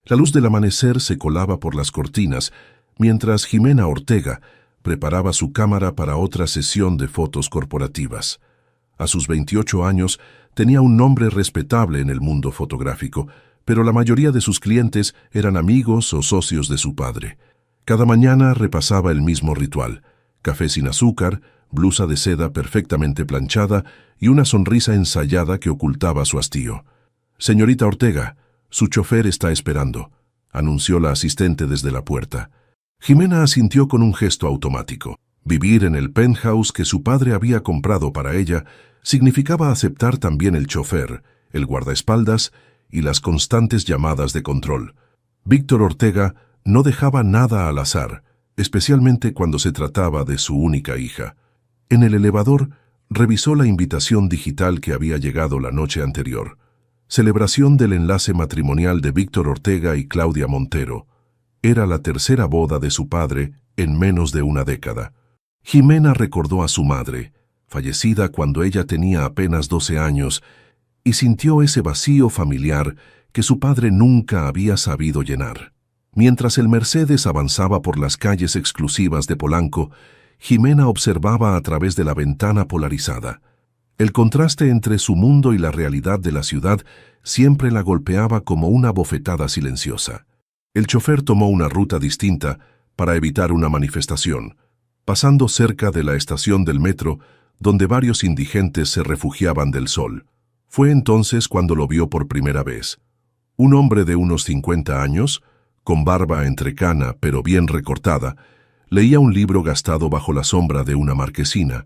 La luz del amanecer se colaba por las cortinas, mientras Jimena Ortega preparaba su cámara para otra sesión de fotos corporativas. A sus 28 años tenía un nombre respetable en el mundo fotográfico, pero la mayoría de sus clientes eran amigos o socios de su padre. Cada mañana repasaba el mismo ritual: café sin azúcar, blusa de seda perfectamente planchada y una sonrisa ensayada que ocultaba su hastío. «Señorita Ortega, su chofer está esperando», anunció la asistente desde la puerta. Jimena asintió con un gesto automático. Vivir en el penthouse que su padre había comprado para ella significaba aceptar también el chofer, el guardaespaldas y las constantes llamadas de control. Víctor Ortega no dejaba nada al azar, especialmente cuando se trataba de su única hija. En el elevador, revisó la invitación digital que había llegado la noche anterior. Celebración del enlace matrimonial de Víctor Ortega y Claudia Montero. Era la tercera boda de su padre en menos de una década. Jimena recordó a su madre, fallecida cuando ella tenía apenas 12 años, y sintió ese vacío familiar que su padre nunca había sabido llenar. Mientras el Mercedes avanzaba por las calles exclusivas de Polanco, Jimena observaba a través de la ventana polarizada. El contraste entre su mundo y la realidad de la ciudad siempre la golpeaba como una bofetada silenciosa. El chofer tomó una ruta distinta para evitar una manifestación, pasando cerca de la estación del metro, donde varios indigentes se refugiaban del sol. Fue entonces cuando lo vio por primera vez. Un hombre de unos 50 años, con barba entrecana pero bien recortada, leía un libro gastado bajo la sombra de una marquesina.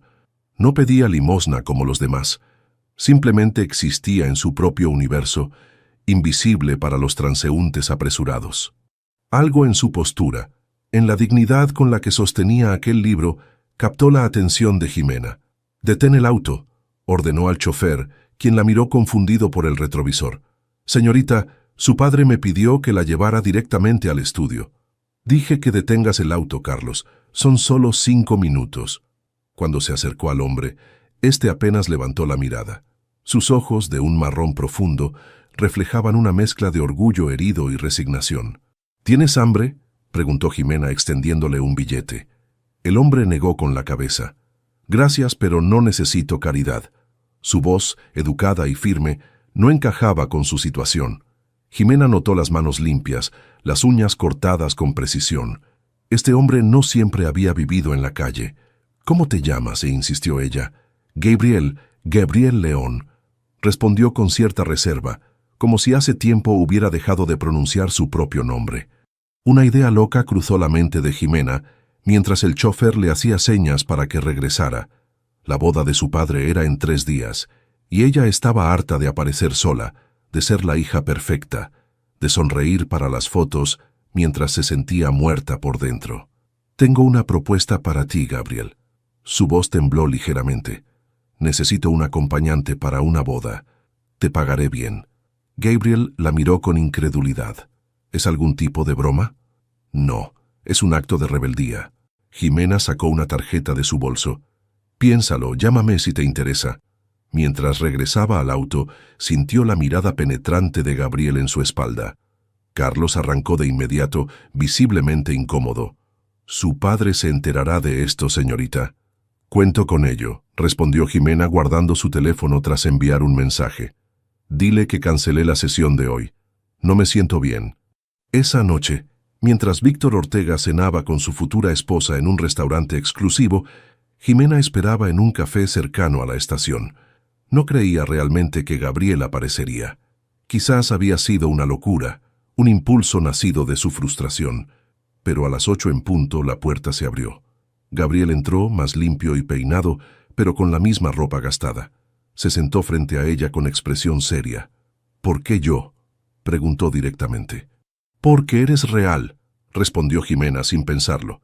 No pedía limosna como los demás, simplemente existía en su propio universo, invisible para los transeúntes apresurados. Algo en su postura, en la dignidad con la que sostenía aquel libro, captó la atención de Jimena. «Detén el auto», ordenó al chofer, quien la miró confundido por el retrovisor. «Señorita, su padre me pidió que la llevara directamente al estudio». «Dije que detengas el auto, Carlos. Son solo 5 minutos». Cuando se acercó al hombre, éste apenas levantó la mirada. Sus ojos, de un marrón profundo, reflejaban una mezcla de orgullo herido y resignación. «¿Tienes hambre?», preguntó Jimena extendiéndole un billete. El hombre negó con la cabeza. «Gracias, pero no necesito caridad». Su voz, educada y firme, no encajaba con su situación. Jimena notó las manos limpias, las uñas cortadas con precisión. Este hombre no siempre había vivido en la calle. «¿Cómo te llamas?», insistió ella. «Gabriel León», respondió con cierta reserva, como si hace tiempo hubiera dejado de pronunciar su propio nombre. Una idea loca cruzó la mente de Jimena, mientras el chofer le hacía señas para que regresara. La boda de su padre era en 3 días, y ella estaba harta de aparecer sola, de ser la hija perfecta, de sonreír para las fotos mientras se sentía muerta por dentro. «Tengo una propuesta para ti, Gabriel». Su voz tembló ligeramente. «Necesito un acompañante para una boda. Te pagaré bien». Gabriel la miró con incredulidad. «¿Es algún tipo de broma?» «No, es un acto de rebeldía». Jimena sacó una tarjeta de su bolso. «Piénsalo, llámame si te interesa». Mientras regresaba al auto, sintió la mirada penetrante de Gabriel en su espalda. Carlos arrancó de inmediato, visiblemente incómodo. «Su padre se enterará de esto, señorita». «Cuento con ello», respondió Jimena guardando su teléfono tras enviar un mensaje. «Dile que cancelé la sesión de hoy. No me siento bien». Esa noche, mientras Víctor Ortega cenaba con su futura esposa en un restaurante exclusivo, Jimena esperaba en un café cercano a la estación. No creía realmente que Gabriel aparecería. Quizás había sido una locura, un impulso nacido de su frustración. Pero a las 8 en punto la puerta se abrió. Gabriel entró, más limpio y peinado, pero con la misma ropa gastada. Se sentó frente a ella con expresión seria. «¿Por qué yo?», preguntó directamente. «Porque eres real», respondió Jimena sin pensarlo.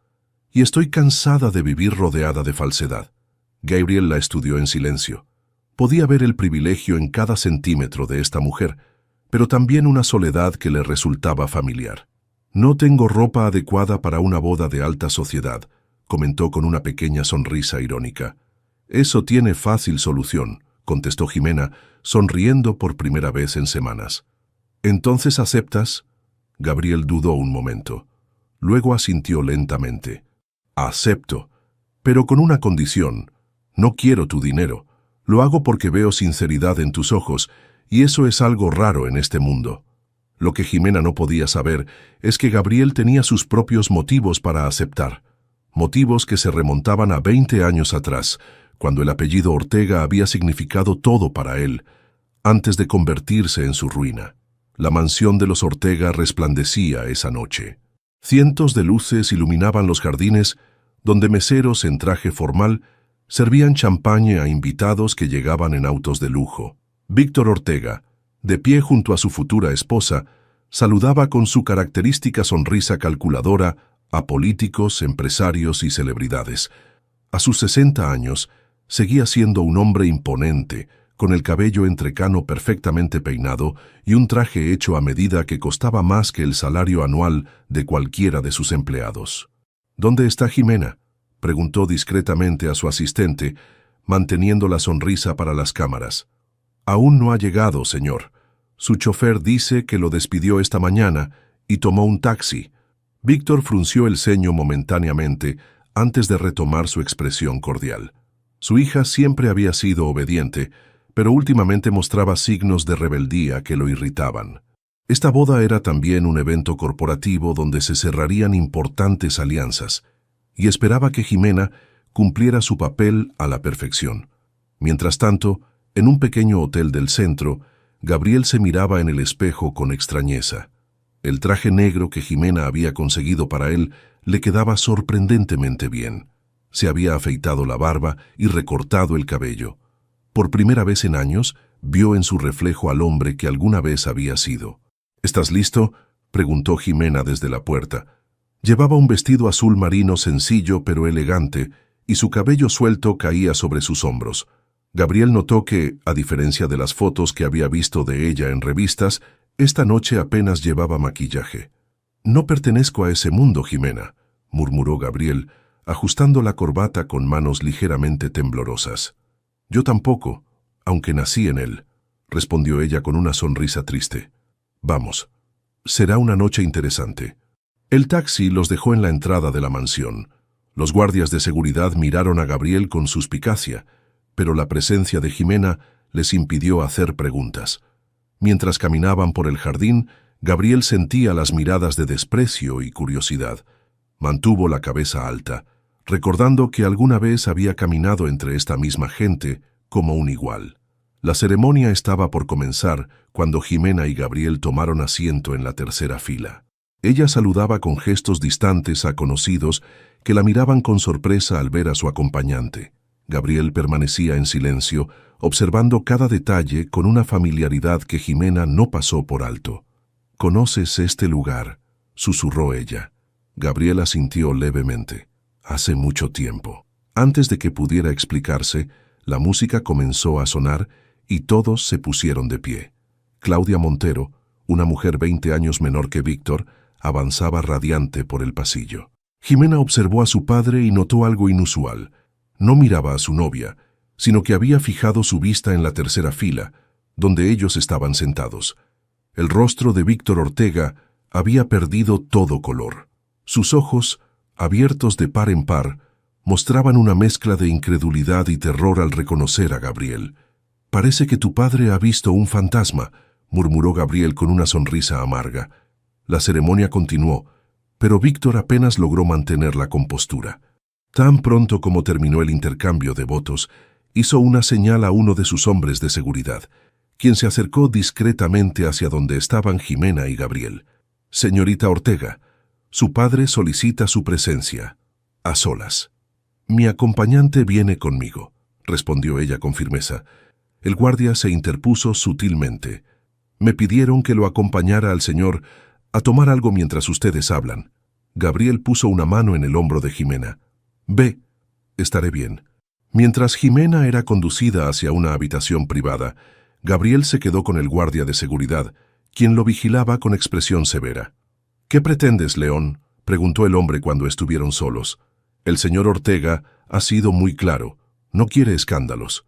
«Y estoy cansada de vivir rodeada de falsedad». Gabriel la estudió en silencio. Podía ver el privilegio en cada centímetro de esta mujer, pero también una soledad que le resultaba familiar. «No tengo ropa adecuada para una boda de alta sociedad», comentó con una pequeña sonrisa irónica. «Eso tiene fácil solución», contestó Jimena, sonriendo por primera vez en semanas. «¿Entonces aceptas?». Gabriel dudó un momento. Luego asintió lentamente. Acepto, pero con una condición. No quiero tu dinero. Lo hago porque veo sinceridad en tus ojos, y eso es algo raro en este mundo. Lo que Jimena no podía saber es que Gabriel tenía sus propios motivos para aceptar. Motivos que se remontaban a 20 años atrás, cuando el apellido Ortega había significado todo para él, antes de convertirse en su ruina. La mansión de los Ortega resplandecía esa noche. Cientos de luces iluminaban los jardines, donde meseros en traje formal servían champaña a invitados que llegaban en autos de lujo. Víctor Ortega, de pie junto a su futura esposa, saludaba con su característica sonrisa calculadora a políticos, empresarios y celebridades. A sus 60 años, seguía siendo un hombre imponente, con el cabello entrecano perfectamente peinado y un traje hecho a medida que costaba más que el salario anual de cualquiera de sus empleados. ¿Dónde está Jimena?, preguntó discretamente a su asistente, manteniendo la sonrisa para las cámaras. Aún no ha llegado, señor. Su chofer dice que lo despidió esta mañana y tomó un taxi. Víctor frunció el ceño momentáneamente antes de retomar su expresión cordial. Su hija siempre había sido obediente, pero últimamente mostraba signos de rebeldía que lo irritaban. Esta boda era también un evento corporativo donde se cerrarían importantes alianzas, y esperaba que Jimena cumpliera su papel a la perfección. Mientras tanto, en un pequeño hotel del centro, Gabriel se miraba en el espejo con extrañeza. El traje negro que Jimena había conseguido para él le quedaba sorprendentemente bien. Se había afeitado la barba y recortado el cabello. Por primera vez en años, vio en su reflejo al hombre que alguna vez había sido. ¿Estás listo?, preguntó Jimena desde la puerta. Llevaba un vestido azul marino sencillo pero elegante, y su cabello suelto caía sobre sus hombros. Gabriel notó que, a diferencia de las fotos que había visto de ella en revistas, esta noche apenas llevaba maquillaje. «No pertenezco a ese mundo, Jimena», murmuró Gabriel, ajustando la corbata con manos ligeramente temblorosas. «Yo tampoco, aunque nací en él», respondió ella con una sonrisa triste. «Vamos, será una noche interesante». El taxi los dejó en la entrada de la mansión. Los guardias de seguridad miraron a Gabriel con suspicacia, pero la presencia de Jimena les impidió hacer preguntas. Mientras caminaban por el jardín, Gabriel sentía las miradas de desprecio y curiosidad. Mantuvo la cabeza alta, recordando que alguna vez había caminado entre esta misma gente como un igual. La ceremonia estaba por comenzar cuando Jimena y Gabriel tomaron asiento en la tercera fila. Ella saludaba con gestos distantes a conocidos que la miraban con sorpresa al ver a su acompañante. Gabriel permanecía en silencio, observando cada detalle con una familiaridad que Jimena no pasó por alto. «¿Conoces este lugar?», susurró ella. Gabriel asintió levemente. «Hace mucho tiempo». Antes de que pudiera explicarse, la música comenzó a sonar y todos se pusieron de pie. Claudia Montero, una mujer 20 años menor que Víctor, avanzaba radiante por el pasillo. Jimena observó a su padre y notó algo inusual. No miraba a su novia, sino que había fijado su vista en la tercera fila, donde ellos estaban sentados. El rostro de Víctor Ortega había perdido todo color. Sus ojos, abiertos de par en par, mostraban una mezcla de incredulidad y terror al reconocer a Gabriel. «Parece que tu padre ha visto un fantasma», murmuró Gabriel con una sonrisa amarga. La ceremonia continuó, pero Víctor apenas logró mantener la compostura. Tan pronto como terminó el intercambio de votos, hizo una señal a uno de sus hombres de seguridad, quien se acercó discretamente hacia donde estaban Jimena y Gabriel. «Señorita Ortega, su padre solicita su presencia, a solas». «Mi acompañante viene conmigo», respondió ella con firmeza. El guardia se interpuso sutilmente. «Me pidieron que lo acompañara al señor a tomar algo mientras ustedes hablan». Gabriel puso una mano en el hombro de Jimena. «Ve, estaré bien». Mientras Jimena era conducida hacia una habitación privada, Gabriel se quedó con el guardia de seguridad, quien lo vigilaba con expresión severa. «¿Qué pretendes, León?», preguntó el hombre cuando estuvieron solos. «El señor Ortega ha sido muy claro. No quiere escándalos».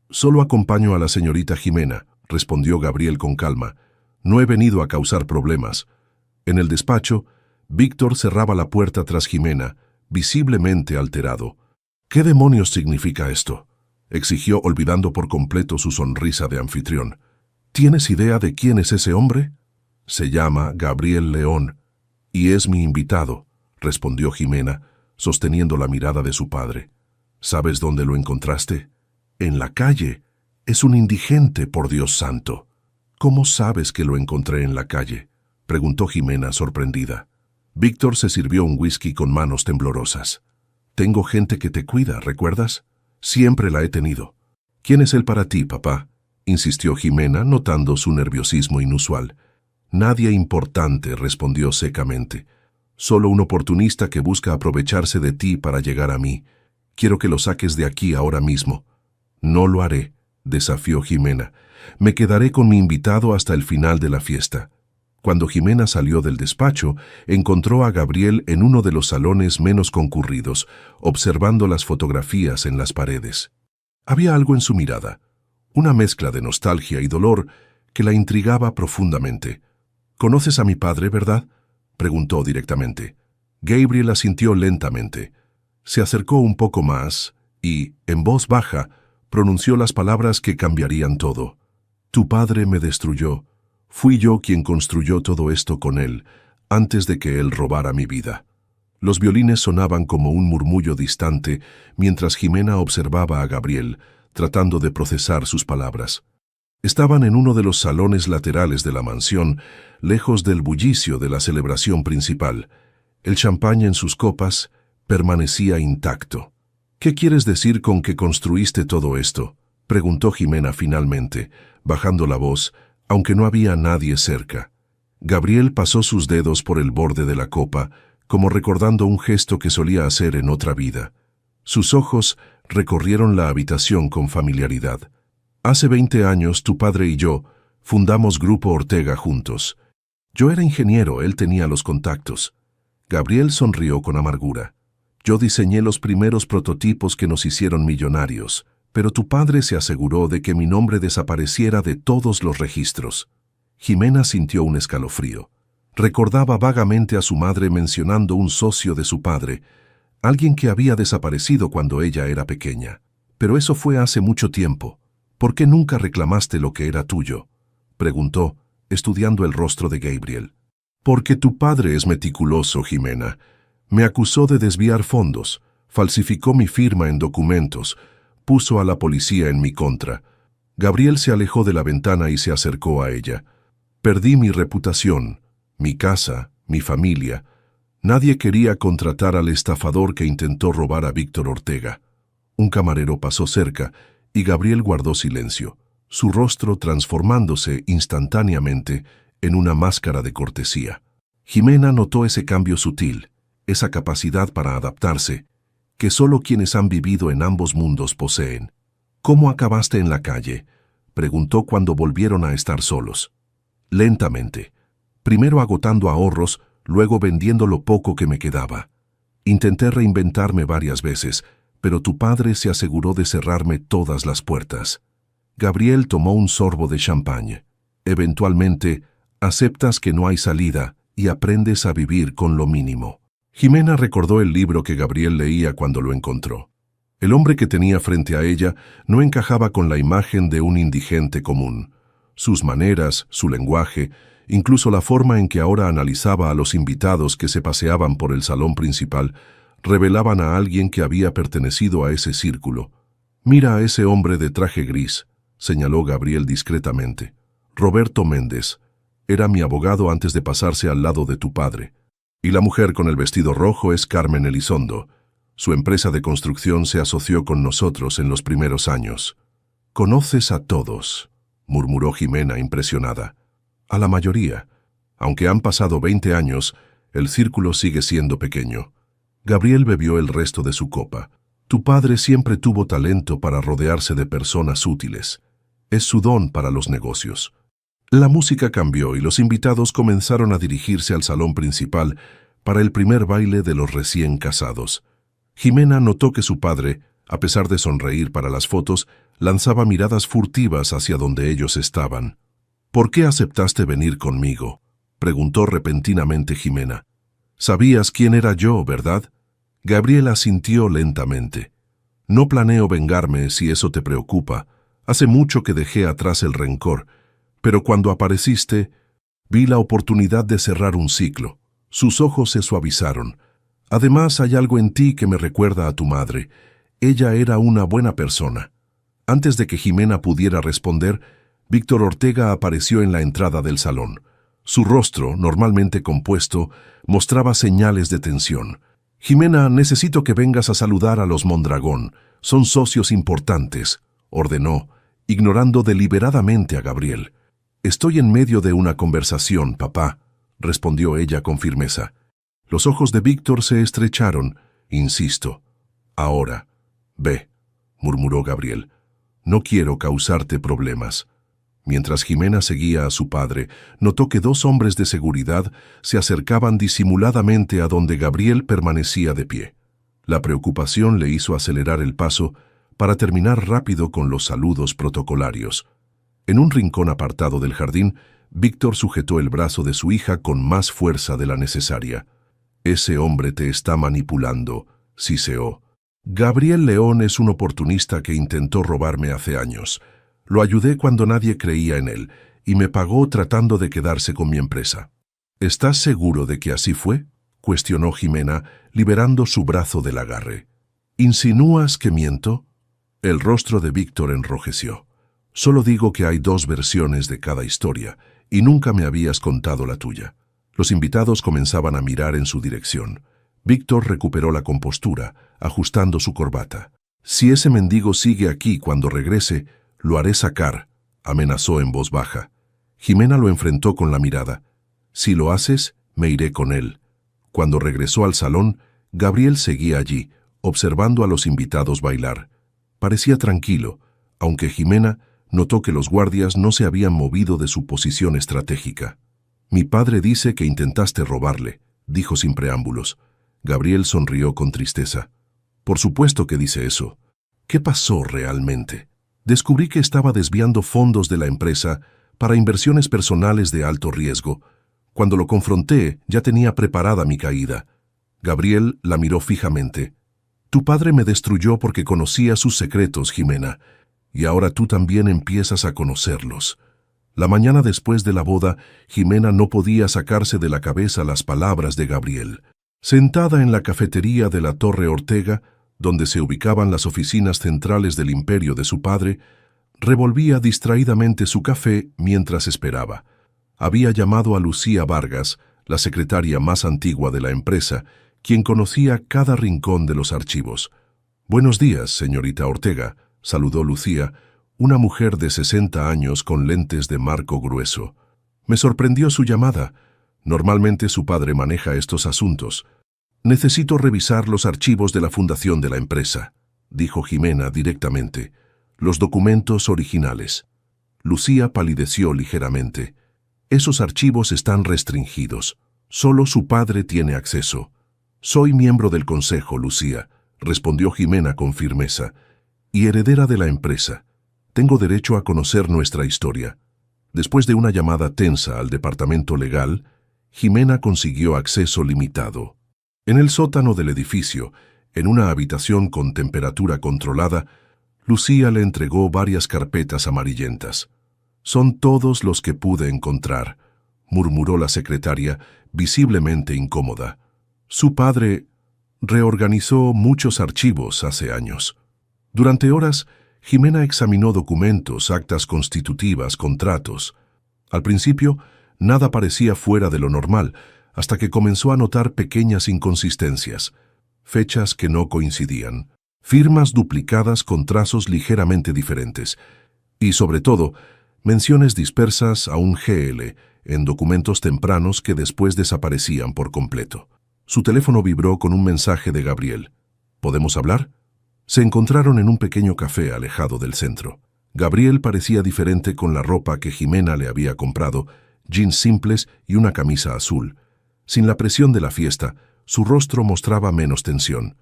«Solo acompaño a la señorita Jimena», respondió Gabriel con calma. «No he venido a causar problemas». En el despacho, Víctor cerraba la puerta tras Jimena, visiblemente alterado. ¿Qué demonios significa esto?, exigió, olvidando por completo su sonrisa de anfitrión. ¿Tienes idea de quién es ese hombre? Se llama Gabriel León, y es mi invitado, respondió Jimena, sosteniendo la mirada de su padre. ¿Sabes dónde lo encontraste? En la calle. Es un indigente, por Dios santo. ¿Cómo sabes que lo encontré en la calle?, preguntó Jimena, sorprendida. Víctor se sirvió un whisky con manos temblorosas. Tengo gente que te cuida, ¿recuerdas? Siempre la he tenido. ¿Quién es él para ti, papá?, insistió Jimena, notando su nerviosismo inusual. Nadie importante, respondió secamente. Solo un oportunista que busca aprovecharse de ti para llegar a mí. Quiero que lo saques de aquí ahora mismo. No lo haré, desafió Jimena. Me quedaré con mi invitado hasta el final de la fiesta. Cuando Jimena salió del despacho, encontró a Gabriel en uno de los salones menos concurridos, observando las fotografías en las paredes. Había algo en su mirada, una mezcla de nostalgia y dolor que la intrigaba profundamente. «¿Conoces a mi padre, verdad?», preguntó directamente. Gabriel asintió lentamente. Se acercó un poco más y, en voz baja, pronunció las palabras que cambiarían todo. «Tu padre me destruyó. Fui yo quien construyó todo esto con él, antes de que él robara mi vida». Los violines sonaban como un murmullo distante mientras Jimena observaba a Gabriel, tratando de procesar sus palabras. Estaban en uno de los salones laterales de la mansión, lejos del bullicio de la celebración principal. El champán en sus copas permanecía intacto. «¿Qué quieres decir con que construiste todo esto?», preguntó Jimena finalmente, bajando la voz, aunque no había nadie cerca. Gabriel pasó sus dedos por el borde de la copa, como recordando un gesto que solía hacer en otra vida. Sus ojos recorrieron la habitación con familiaridad. «Hace 20 años tu padre y yo fundamos Grupo Ortega juntos. Yo era ingeniero, él tenía los contactos». Gabriel sonrió con amargura. «Yo diseñé los primeros prototipos que nos hicieron millonarios, pero tu padre se aseguró de que mi nombre desapareciera de todos los registros». Jimena sintió un escalofrío. Recordaba vagamente a su madre mencionando un socio de su padre, alguien que había desaparecido cuando ella era pequeña. «Pero eso fue hace mucho tiempo. ¿Por qué nunca reclamaste lo que era tuyo?», preguntó, estudiando el rostro de Gabriel. «Porque tu padre es meticuloso, Jimena. Me acusó de desviar fondos, falsificó mi firma en documentos, puso a la policía en mi contra». Gabriel se alejó de la ventana y se acercó a ella. «Perdí mi reputación, mi casa, mi familia. Nadie quería contratar al estafador que intentó robar a Víctor Ortega». Un camarero pasó cerca y Gabriel guardó silencio, su rostro transformándose instantáneamente en una máscara de cortesía. Jimena notó ese cambio sutil, esa capacidad para adaptarse, que solo quienes han vivido en ambos mundos poseen. «¿Cómo acabaste en la calle?», preguntó cuando volvieron a estar solos. «Lentamente. Primero agotando ahorros, luego vendiendo lo poco que me quedaba. Intenté reinventarme varias veces, pero tu padre se aseguró de cerrarme todas las puertas». Gabriel tomó un sorbo de champán. «Eventualmente, aceptas que no hay salida y aprendes a vivir con lo mínimo». Jimena recordó el libro que Gabriel leía cuando lo encontró. El hombre que tenía frente a ella no encajaba con la imagen de un indigente común. Sus maneras, su lenguaje, incluso la forma en que ahora analizaba a los invitados que se paseaban por el salón principal, revelaban a alguien que había pertenecido a ese círculo. «Mira a ese hombre de traje gris», señaló Gabriel discretamente. «Roberto Méndez. Era mi abogado antes de pasarse al lado de tu padre. Y la mujer con el vestido rojo es Carmen Elizondo. Su empresa de construcción se asoció con nosotros en los primeros años». «Conoces a todos», murmuró Jimena impresionada. «A la mayoría. Aunque han pasado 20 años, el círculo sigue siendo pequeño». Gabriel bebió el resto de su copa. «Tu padre siempre tuvo talento para rodearse de personas útiles. Es su don para los negocios». La música cambió y los invitados comenzaron a dirigirse al salón principal para el primer baile de los recién casados. Jimena notó que su padre, a pesar de sonreír para las fotos, lanzaba miradas furtivas hacia donde ellos estaban. «¿Por qué aceptaste venir conmigo?», preguntó repentinamente Jimena. Sabías quién era yo, ¿verdad? Gabriel asintió lentamente. No planeo vengarme si eso te preocupa. Hace mucho que dejé atrás el rencor, pero cuando apareciste, vi la oportunidad de cerrar un ciclo. Sus ojos se suavizaron. Además, hay algo en ti que me recuerda a tu madre. Ella era una buena persona. Antes de que Jimena pudiera responder, Víctor Ortega apareció en la entrada del salón. Su rostro, normalmente compuesto, mostraba señales de tensión. «Jimena, necesito que vengas a saludar a los Mondragón. Son socios importantes», ordenó, ignorando deliberadamente a Gabriel. «Estoy en medio de una conversación, papá», respondió ella con firmeza. Los ojos de Víctor se estrecharon. «Insisto. Ahora. Ve», murmuró Gabriel. «No quiero causarte problemas». Mientras Jimena seguía a su padre, notó que 2 hombres de seguridad se acercaban disimuladamente a donde Gabriel permanecía de pie. La preocupación le hizo acelerar el paso para terminar rápido con los saludos protocolarios. En un rincón apartado del jardín, Víctor sujetó el brazo de su hija con más fuerza de la necesaria. «Ese hombre te está manipulando», siseó. «Gabriel León es un oportunista que intentó robarme hace años. Lo ayudé cuando nadie creía en él y me pagó tratando de quedarse con mi empresa». «¿Estás seguro de que así fue?», cuestionó Jimena, liberando su brazo del agarre. «¿Insinúas que miento?». El rostro de Víctor enrojeció. «Solo digo que hay 2 versiones de cada historia y nunca me habías contado la tuya». Los invitados comenzaban a mirar en su dirección. Víctor recuperó la compostura, ajustando su corbata. «Si ese mendigo sigue aquí cuando regrese, lo haré sacar», amenazó en voz baja. Jimena lo enfrentó con la mirada. «Si lo haces, me iré con él». Cuando regresó al salón, Gabriel seguía allí, observando a los invitados bailar. Parecía tranquilo, aunque Jimena notó que los guardias no se habían movido de su posición estratégica. «Mi padre dice que intentaste robarle», dijo sin preámbulos. Gabriel sonrió con tristeza. «Por supuesto que dice eso. ¿Qué pasó realmente?» «Descubrí que estaba desviando fondos de la empresa para inversiones personales de alto riesgo. Cuando lo confronté, ya tenía preparada mi caída». Gabriel la miró fijamente. «Tu padre me destruyó porque conocía sus secretos, Jimena, y ahora tú también empiezas a conocerlos». La mañana después de la boda, Jimena no podía sacarse de la cabeza las palabras de Gabriel. Sentada en la cafetería de la Torre Ortega, donde se ubicaban las oficinas centrales del imperio de su padre, revolvía distraídamente su café mientras esperaba. Había llamado a Lucía Vargas, la secretaria más antigua de la empresa, quien conocía cada rincón de los archivos. «Buenos días, señorita Ortega», saludó Lucía, una mujer de 60 años con lentes de marco grueso. «Me sorprendió su llamada. Normalmente su padre maneja estos asuntos. Necesito revisar los archivos de la fundación de la empresa», dijo Jimena directamente. «Los documentos originales». Lucía palideció ligeramente. «Esos archivos están restringidos. Solo su padre tiene acceso». «Soy miembro del consejo, Lucía», respondió Jimena con firmeza, «y heredera de la empresa. Tengo derecho a conocer nuestra historia». Después de una llamada tensa al departamento legal, Jimena consiguió acceso limitado. En el sótano del edificio, en una habitación con temperatura controlada, Lucía le entregó varias carpetas amarillentas. «Son todos los que pude encontrar», murmuró la secretaria, visiblemente incómoda. «Su padre reorganizó muchos archivos hace años». Durante horas, Jimena examinó documentos, actas constitutivas, contratos. Al principio, nada parecía fuera de lo normal, hasta que comenzó a notar pequeñas inconsistencias, fechas que no coincidían, firmas duplicadas con trazos ligeramente diferentes, y sobre todo, menciones dispersas a un GL en documentos tempranos que después desaparecían por completo. Su teléfono vibró con un mensaje de Gabriel. «¿Podemos hablar?». Se encontraron en un pequeño café alejado del centro. Gabriel parecía diferente con la ropa que Jimena le había comprado, jeans simples y una camisa azul. Sin la presión de la fiesta, su rostro mostraba menos tensión.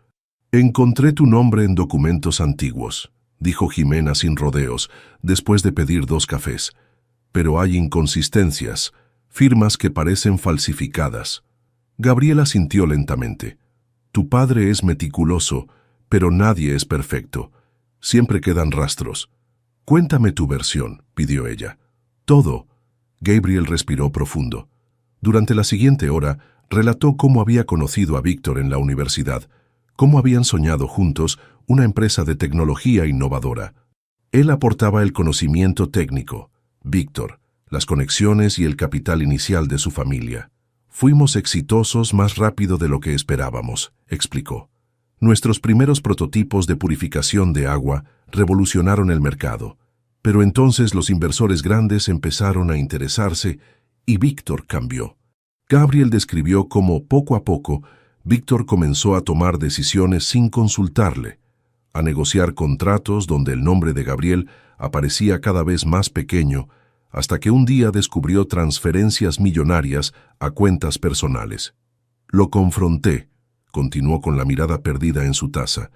«Encontré tu nombre en documentos antiguos», dijo Jimena sin rodeos, después de pedir 2 cafés. «Pero hay inconsistencias, Firmas que parecen falsificadas. Gabriel asintió lentamente. Tu padre es meticuloso, pero nadie es perfecto. Siempre quedan rastros. Cuéntame tu versión, pidió ella. Todo. Gabriel respiró profundo. Durante la siguiente hora, relató cómo había conocido a Víctor en la universidad, cómo habían soñado juntos una empresa de tecnología innovadora. Él aportaba el conocimiento técnico, Víctor, las conexiones y el capital inicial de su familia. Fuimos exitosos más rápido de lo que esperábamos, explicó. Nuestros primeros prototipos de purificación de agua revolucionaron el mercado, pero entonces los inversores grandes empezaron a interesarse y Víctor cambió. Gabriel describió cómo, poco a poco, Víctor comenzó a tomar decisiones sin consultarle, a negociar contratos donde el nombre de Gabriel aparecía cada vez más pequeño, hasta que un día descubrió transferencias millonarias a cuentas personales. Lo confronté, continuó con la mirada perdida en su taza.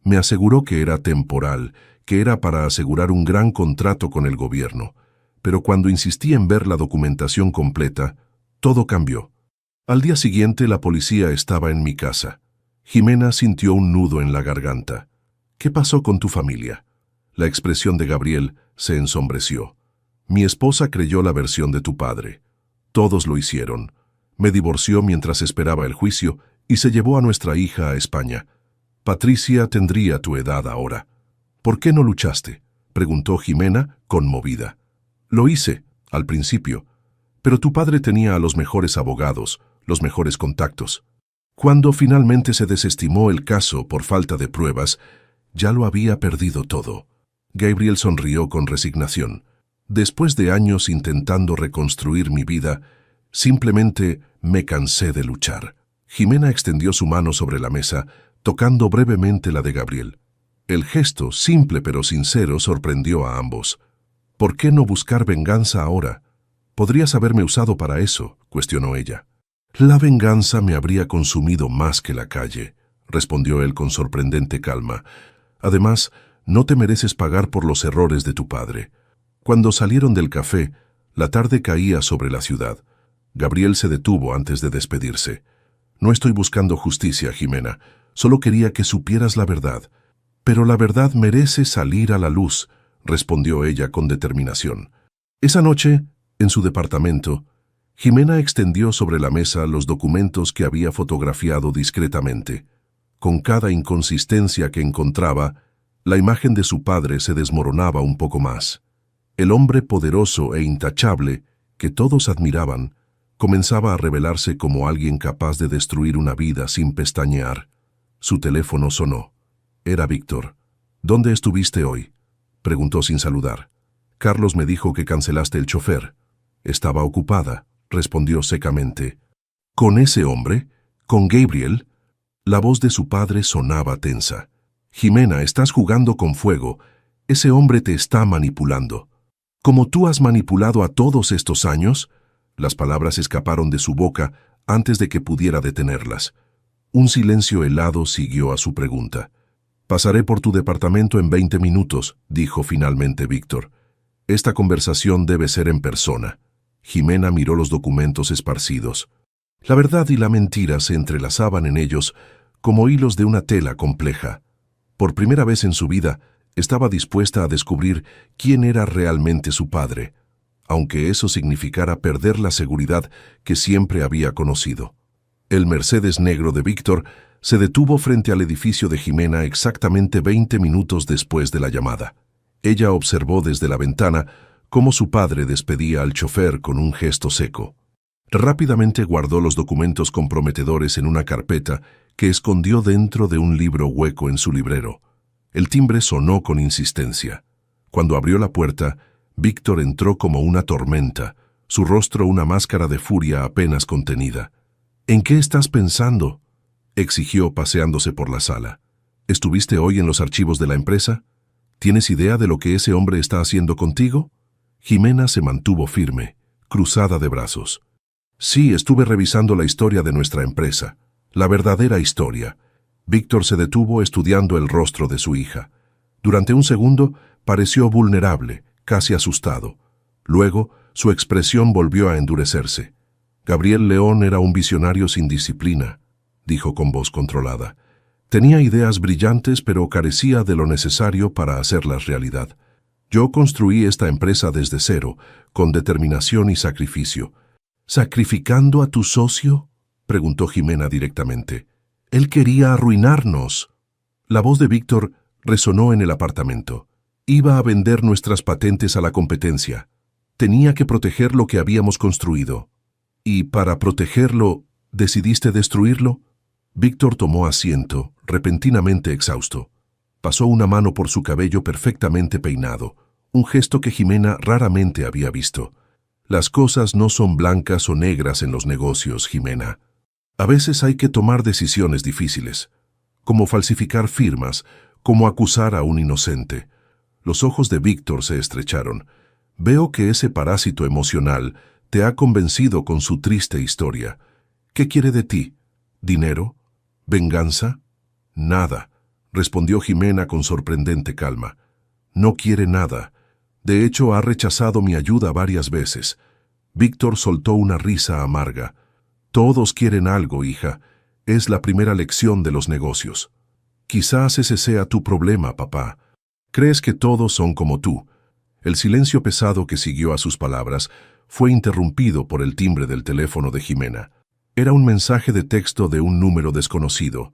Me aseguró que era temporal, que era para asegurar un gran contrato con el gobierno. Pero cuando insistí en ver la documentación completa, todo cambió. Al día siguiente la policía estaba en mi casa. Jimena sintió un nudo en la garganta. ¿Qué pasó con tu familia? La expresión de Gabriel se ensombreció. Mi esposa creyó la versión de tu padre. Todos lo hicieron. Me divorció mientras esperaba el juicio y se llevó a nuestra hija a España. Patricia tendría tu edad ahora. ¿Por qué no luchaste?, preguntó Jimena, conmovida. Lo hice, al principio, pero tu padre tenía a los mejores abogados, los mejores contactos. Cuando finalmente se desestimó el caso por falta de pruebas, ya lo había perdido todo. Gabriel sonrió con resignación. Después de años intentando reconstruir mi vida, simplemente me cansé de luchar. Jimena extendió su mano sobre la mesa, tocando brevemente la de Gabriel. El gesto, simple pero sincero, sorprendió a ambos. ¿Por qué no buscar venganza ahora? Podrías haberme usado para eso, cuestionó ella. La venganza me habría consumido más que la calle, respondió él con sorprendente calma. Además, no te mereces pagar por los errores de tu padre. Cuando salieron del café, la tarde caía sobre la ciudad. Gabriel se detuvo antes de despedirse. No estoy buscando justicia, Jimena. Solo quería que supieras la verdad. Pero la verdad merece salir a la luz, respondió ella con determinación. Esa noche, en su departamento, Jimena extendió sobre la mesa los documentos que había fotografiado discretamente. Con cada inconsistencia que encontraba, la imagen de su padre se desmoronaba un poco más. El hombre poderoso e intachable, que todos admiraban, comenzaba a revelarse como alguien capaz de destruir una vida sin pestañear. Su teléfono sonó. Era Víctor. ¿Dónde estuviste hoy?, preguntó sin saludar. Carlos me dijo que cancelaste el chofer. Estaba ocupada, respondió secamente. ¿Con ese hombre? ¿Con Gabriel? La voz de su padre sonaba tensa. Jimena, estás jugando con fuego. Ese hombre te está manipulando. ¿Como tú has manipulado a todos estos años? Las palabras escaparon de su boca antes de que pudiera detenerlas. Un silencio helado siguió a su pregunta. Pasaré por tu departamento en 20 minutos, dijo finalmente Víctor. Esta conversación debe ser en persona. Jimena miró los documentos esparcidos. La verdad y la mentira se entrelazaban en ellos como hilos de una tela compleja. Por primera vez en su vida, estaba dispuesta a descubrir quién era realmente su padre, aunque eso significara perder la seguridad que siempre había conocido. El Mercedes negro de Víctor se detuvo frente al edificio de Jimena exactamente 20 minutos después de la llamada. Ella observó desde la ventana cómo su padre despedía al chofer con un gesto seco. Rápidamente guardó los documentos comprometedores en una carpeta que escondió dentro de un libro hueco en su librero. El timbre sonó con insistencia. Cuando abrió la puerta, Víctor entró como una tormenta, su rostro una máscara de furia apenas contenida. ¿En qué estás pensando?, exigió paseándose por la sala. ¿Estuviste hoy en los archivos de la empresa? ¿Tienes idea de lo que ese hombre está haciendo contigo? Jimena se mantuvo firme, cruzada de brazos. Sí, estuve revisando la historia de nuestra empresa, la verdadera historia. Víctor se detuvo estudiando el rostro de su hija. Durante un segundo pareció vulnerable, casi asustado. Luego, Su expresión volvió a endurecerse. Gabriel León era un visionario sin disciplina, dijo con voz controlada. Tenía ideas brillantes, pero carecía de lo necesario para hacerlas realidad. Yo construí esta empresa desde cero, con determinación y sacrificio. ¿Sacrificando a tu socio?, preguntó Jimena directamente. Él quería arruinarnos. La voz de Víctor resonó en el apartamento. Iba a vender nuestras patentes a la competencia. Tenía que proteger lo que habíamos construido. ¿Y para protegerlo, decidiste destruirlo? Víctor tomó asiento, repentinamente exhausto. Pasó una mano por su cabello perfectamente peinado, un gesto que Jimena raramente había visto. Las cosas no son blancas o negras en los negocios, Jimena. A veces hay que tomar decisiones difíciles, como falsificar firmas, como acusar a un inocente. Los ojos de Víctor se estrecharon. Veo que ese parásito emocional te ha convencido con su triste historia. ¿Qué quiere de ti? ¿Dinero? ¿Venganza? Nada, respondió Jimena con sorprendente calma. No quiere nada. De hecho, ha rechazado mi ayuda varias veces. Víctor soltó una risa amarga. Todos quieren algo, hija. Es la primera lección de los negocios. Quizás ese sea tu problema, papá. Crees que todos son como tú. El silencio pesado que siguió a sus palabras fue interrumpido por el timbre del teléfono de Jimena. Era un mensaje de texto de un número desconocido.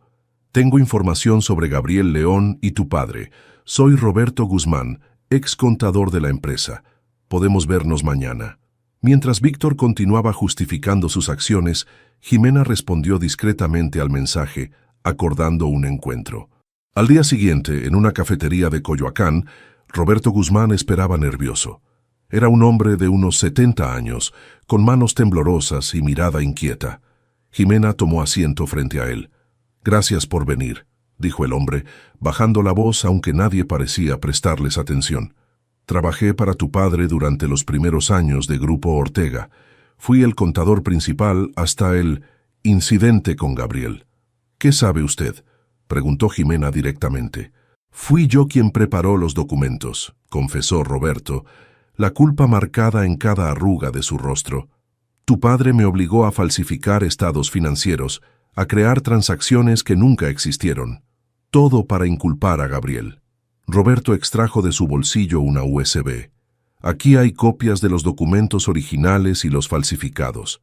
Tengo información sobre Gabriel León y tu padre. Soy Roberto Guzmán, ex contador de la empresa. Podemos vernos mañana. Mientras Víctor continuaba justificando sus acciones, Jimena respondió discretamente al mensaje, acordando un encuentro. Al día siguiente, en una cafetería de Coyoacán, Roberto Guzmán esperaba nervioso. Era un hombre de unos 70 años, con manos temblorosas y mirada inquieta. Jimena tomó asiento frente a él. «Gracias por venir», dijo el hombre, bajando la voz aunque nadie parecía prestarles atención. «Trabajé para tu padre durante los primeros años de Grupo Ortega. Fui el contador principal hasta el incidente con Gabriel». «¿Qué sabe usted?», preguntó Jimena directamente. «Fui yo quien preparó los documentos», confesó Roberto, la culpa marcada en cada arruga de su rostro. «Tu padre me obligó a falsificar estados financieros, a crear transacciones que nunca existieron. Todo para inculpar a Gabriel». Roberto extrajo de su bolsillo una USB. «Aquí hay copias de los documentos originales y los falsificados.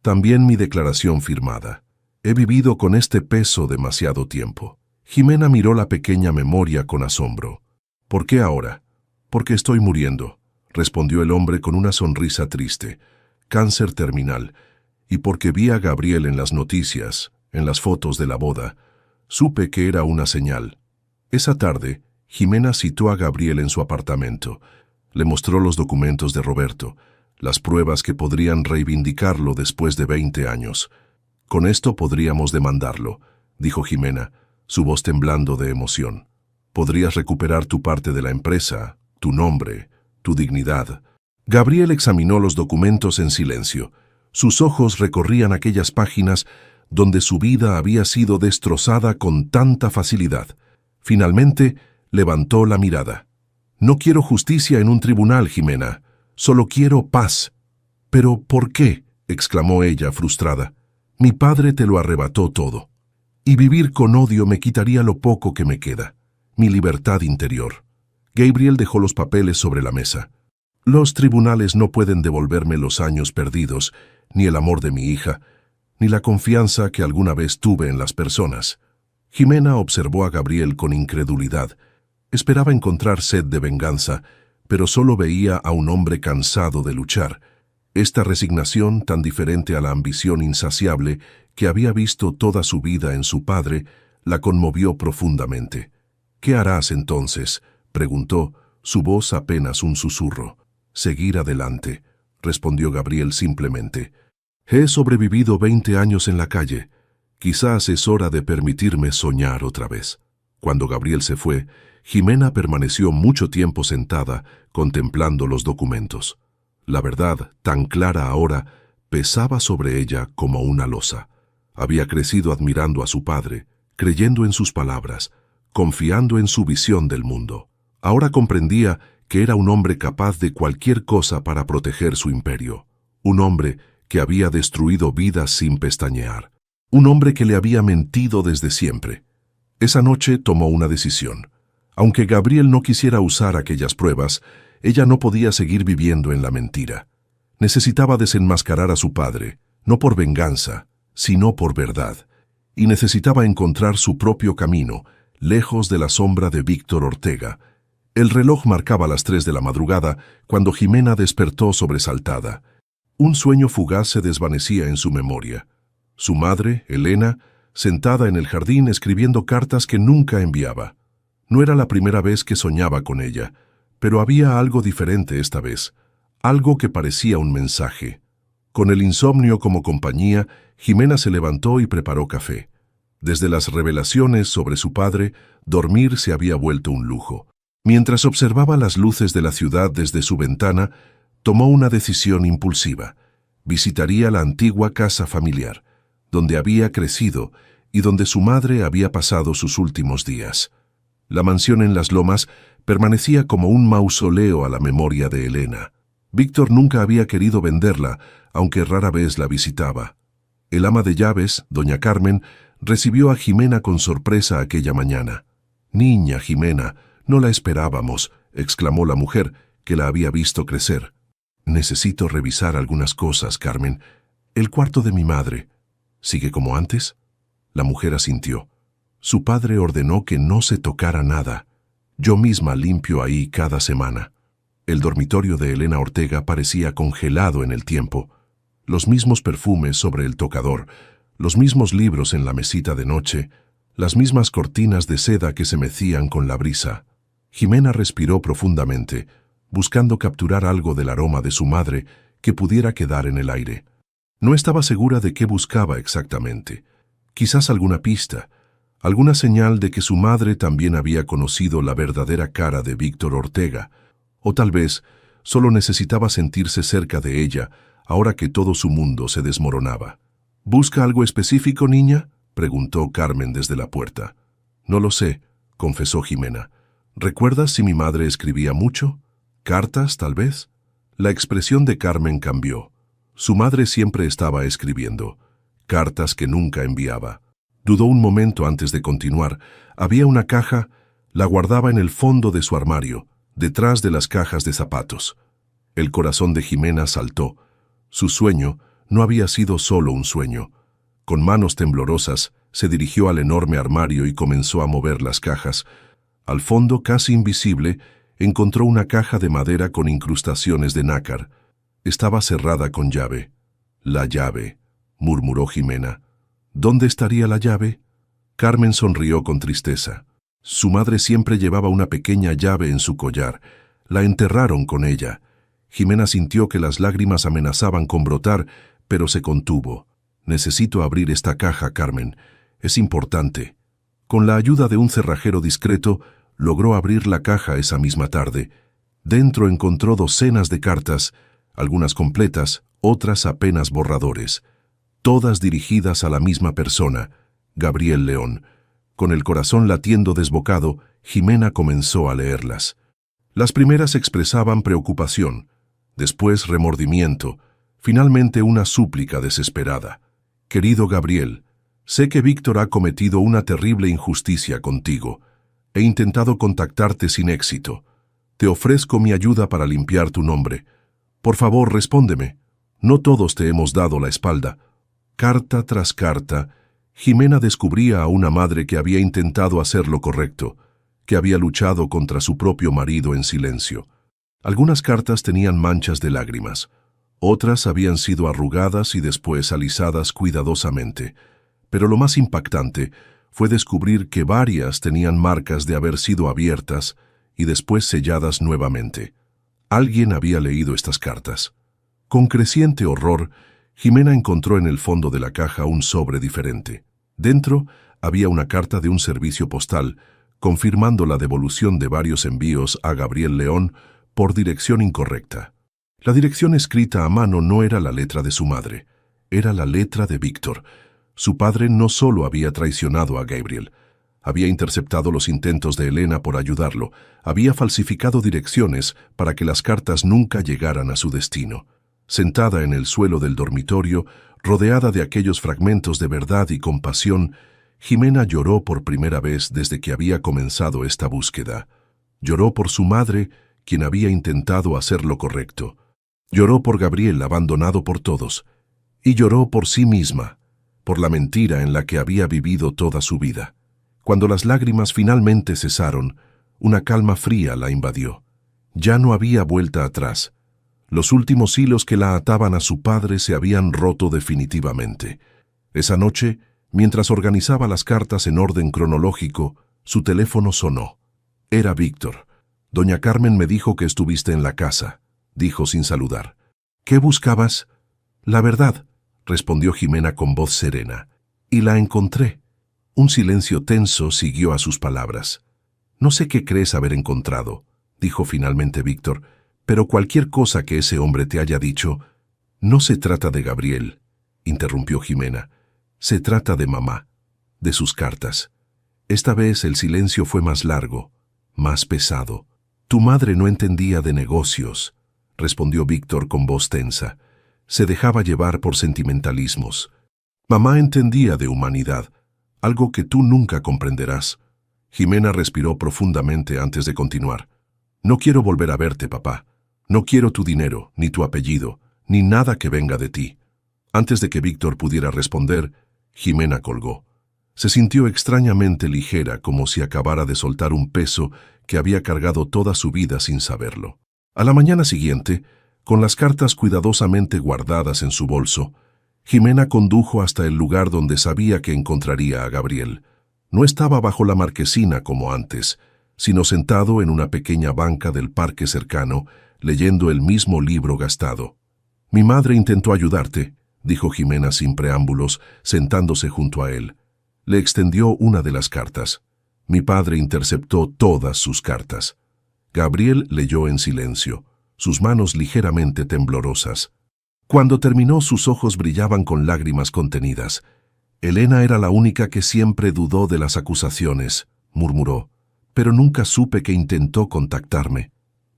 También mi declaración firmada. He vivido con este peso demasiado tiempo». Jimena miró la pequeña memoria con asombro. «¿Por qué ahora?». «Porque estoy muriendo», respondió el hombre con una sonrisa triste. «Cáncer terminal. Y porque vi a Gabriel en las noticias, en las fotos de la boda, supe que era una señal». Esa tarde, Jimena citó a Gabriel en su apartamento. Le mostró los documentos de Roberto, las pruebas que podrían reivindicarlo después de 20 años. «Con esto podríamos demandarlo», dijo Jimena, su voz temblando de emoción. «Podrías recuperar tu parte de la empresa, tu nombre, tu dignidad». Gabriel examinó los documentos en silencio. Sus ojos recorrían aquellas páginas donde su vida había sido destrozada con tanta facilidad. Finalmente, levantó la mirada. «No quiero justicia en un tribunal, Jimena. Solo quiero paz». «¿Pero por qué?», exclamó ella, frustrada. «Mi padre te lo arrebató todo. Y vivir con odio me quitaría lo poco que me queda, mi libertad interior». Gabriel dejó los papeles sobre la mesa. «Los tribunales no pueden devolverme los años perdidos, ni el amor de mi hija, ni la confianza que alguna vez tuve en las personas». Jimena observó a Gabriel con incredulidad. Esperaba encontrar sed de venganza, pero solo veía a un hombre cansado de luchar. Esta resignación, tan diferente a la ambición insaciable que había visto toda su vida en su padre, la conmovió profundamente. «¿Qué harás entonces?», preguntó, su voz apenas un susurro. «Seguir adelante», respondió Gabriel simplemente. «He sobrevivido 20 años en la calle. Quizás es hora de permitirme soñar otra vez». Cuando Gabriel se fue, Jimena permaneció mucho tiempo sentada, contemplando los documentos. La verdad, tan clara ahora, pesaba sobre ella como una losa. Había crecido admirando a su padre, creyendo en sus palabras, confiando en su visión del mundo. Ahora comprendía que era un hombre capaz de cualquier cosa para proteger su imperio. Un hombre que había destruido vidas sin pestañear. Un hombre que le había mentido desde siempre. Esa noche tomó una decisión. Aunque Gabriel no quisiera usar aquellas pruebas, ella no podía seguir viviendo en la mentira. Necesitaba desenmascarar a su padre, no por venganza, sino por verdad. Y necesitaba encontrar su propio camino, lejos de la sombra de Víctor Ortega. El reloj marcaba las 3 de la madrugada cuando Jimena despertó sobresaltada. Un sueño fugaz se desvanecía en su memoria. Su madre, Elena, sentada en el jardín escribiendo cartas que nunca enviaba. No era la primera vez que soñaba con ella, pero había algo diferente esta vez, algo que parecía un mensaje. Con el insomnio como compañía, Jimena se levantó y preparó café. Desde las revelaciones sobre su padre, dormir se había vuelto un lujo. Mientras observaba las luces de la ciudad desde su ventana, tomó una decisión impulsiva. Visitaría la antigua casa familiar, donde había crecido y donde su madre había pasado sus últimos días. La mansión en las Lomas permanecía como un mausoleo a la memoria de Elena. Víctor nunca había querido venderla, aunque rara vez la visitaba. El ama de llaves, doña Carmen, recibió a Jimena con sorpresa aquella mañana. «Niña Jimena, no la esperábamos», exclamó la mujer, que la había visto crecer. «Necesito revisar algunas cosas, Carmen. El cuarto de mi madre. ¿Sigue como antes?». La mujer asintió. Su padre ordenó que no se tocara nada. Yo misma limpio ahí cada semana. El dormitorio de Elena Ortega parecía congelado en el tiempo. Los mismos perfumes sobre el tocador, los mismos libros en la mesita de noche, las mismas cortinas de seda que se mecían con la brisa. Jimena respiró profundamente, buscando capturar algo del aroma de su madre que pudiera quedar en el aire. No estaba segura de qué buscaba exactamente. Quizás alguna pista, alguna señal de que su madre también había conocido la verdadera cara de Víctor Ortega, o tal vez solo necesitaba sentirse cerca de ella ahora que todo su mundo se desmoronaba. «¿Busca algo específico, niña?», preguntó Carmen desde la puerta. «No lo sé», confesó Jimena. «¿Recuerdas si mi madre escribía mucho? ¿Cartas, tal vez?». La expresión de Carmen cambió. Su madre siempre estaba escribiendo, cartas que nunca enviaba. Dudó un momento antes de continuar. Había una caja, la guardaba en el fondo de su armario, detrás de las cajas de zapatos. El corazón de Jimena saltó. Su sueño no había sido solo un sueño. Con manos temblorosas, se dirigió al enorme armario y comenzó a mover las cajas. Al fondo, casi invisible, encontró una caja de madera con incrustaciones de nácar. Estaba cerrada con llave. «La llave», murmuró Jimena. «¿Dónde estaría la llave?». Carmen sonrió con tristeza. Su madre siempre llevaba una pequeña llave en su collar. La enterraron con ella. Jimena sintió que las lágrimas amenazaban con brotar, pero se contuvo. «Necesito abrir esta caja, Carmen. Es importante». Con la ayuda de un cerrajero discreto, logró abrir la caja esa misma tarde. Dentro encontró docenas de cartas, algunas completas, otras apenas borradores. Todas dirigidas a la misma persona, Gabriel León. Con el corazón latiendo desbocado, Jimena comenzó a leerlas. Las primeras expresaban preocupación, después remordimiento, finalmente una súplica desesperada. «Querido Gabriel, sé que Víctor ha cometido una terrible injusticia contigo. He intentado contactarte sin éxito. Te ofrezco mi ayuda para limpiar tu nombre. Por favor, respóndeme. No todos te hemos dado la espalda». Carta tras carta, Jimena descubría a una madre que había intentado hacer lo correcto, que había luchado contra su propio marido en silencio. Algunas cartas tenían manchas de lágrimas, otras habían sido arrugadas y después alisadas cuidadosamente, pero lo más impactante fue descubrir que varias tenían marcas de haber sido abiertas y después selladas nuevamente. Alguien había leído estas cartas. Con creciente horror, Jimena encontró en el fondo de la caja un sobre diferente. Dentro había una carta de un servicio postal, confirmando la devolución de varios envíos a Gabriel León por dirección incorrecta. La dirección escrita a mano no era la letra de su madre, era la letra de Víctor. Su padre no solo había traicionado a Gabriel, Había interceptado los intentos de Elena por ayudarlo, había falsificado direcciones para que las cartas nunca llegaran a su destino. Sentada en el suelo del dormitorio, rodeada de aquellos fragmentos de verdad y compasión, Jimena lloró por primera vez desde que había comenzado esta búsqueda. Lloró por su madre, quien había intentado hacer lo correcto. Lloró por Gabriel, abandonado por todos. Y lloró por sí misma, por la mentira en la que había vivido toda su vida. Cuando las lágrimas finalmente cesaron, una calma fría la invadió. Ya no había vuelta atrás. Los últimos hilos que la ataban a su padre se habían roto definitivamente. Esa noche, mientras organizaba las cartas en orden cronológico, su teléfono sonó. Era Víctor. «Doña Carmen me dijo que estuviste en la casa», dijo sin saludar. «¿Qué buscabas?» «La verdad», respondió Jimena con voz serena. «Y la encontré». Un silencio tenso siguió a sus palabras. «No sé qué crees haber encontrado», dijo finalmente Víctor, «pero cualquier cosa que ese hombre te haya dicho...» «No se trata de Gabriel», interrumpió Jimena. «Se trata de mamá, de sus cartas». Esta vez el silencio fue más largo, más pesado. «Tu madre no entendía de negocios», respondió Víctor con voz tensa. «Se dejaba llevar por sentimentalismos. Mamá entendía de humanidad, algo que tú nunca comprenderás». Jimena respiró profundamente antes de continuar. «No quiero volver a verte, papá. No quiero tu dinero, ni tu apellido, ni nada que venga de ti». Antes de que Víctor pudiera responder, Jimena colgó. Se sintió extrañamente ligera, como si acabara de soltar un peso que había cargado toda su vida sin saberlo. A la mañana siguiente, con las cartas cuidadosamente guardadas en su bolso, Jimena condujo hasta el lugar donde sabía que encontraría a Gabriel. No estaba bajo la marquesina como antes, sino sentado en una pequeña banca del parque cercano, leyendo el mismo libro gastado. «Mi madre intentó ayudarte», dijo Jimena sin preámbulos, sentándose junto a él. Le extendió una de las cartas. Mi padre interceptó todas sus cartas. Gabriel leyó en silencio, sus manos ligeramente temblorosas. Cuando terminó, sus ojos brillaban con lágrimas contenidas. «Elena era la única que siempre dudó de las acusaciones», murmuró, «pero nunca supe que intentó contactarme».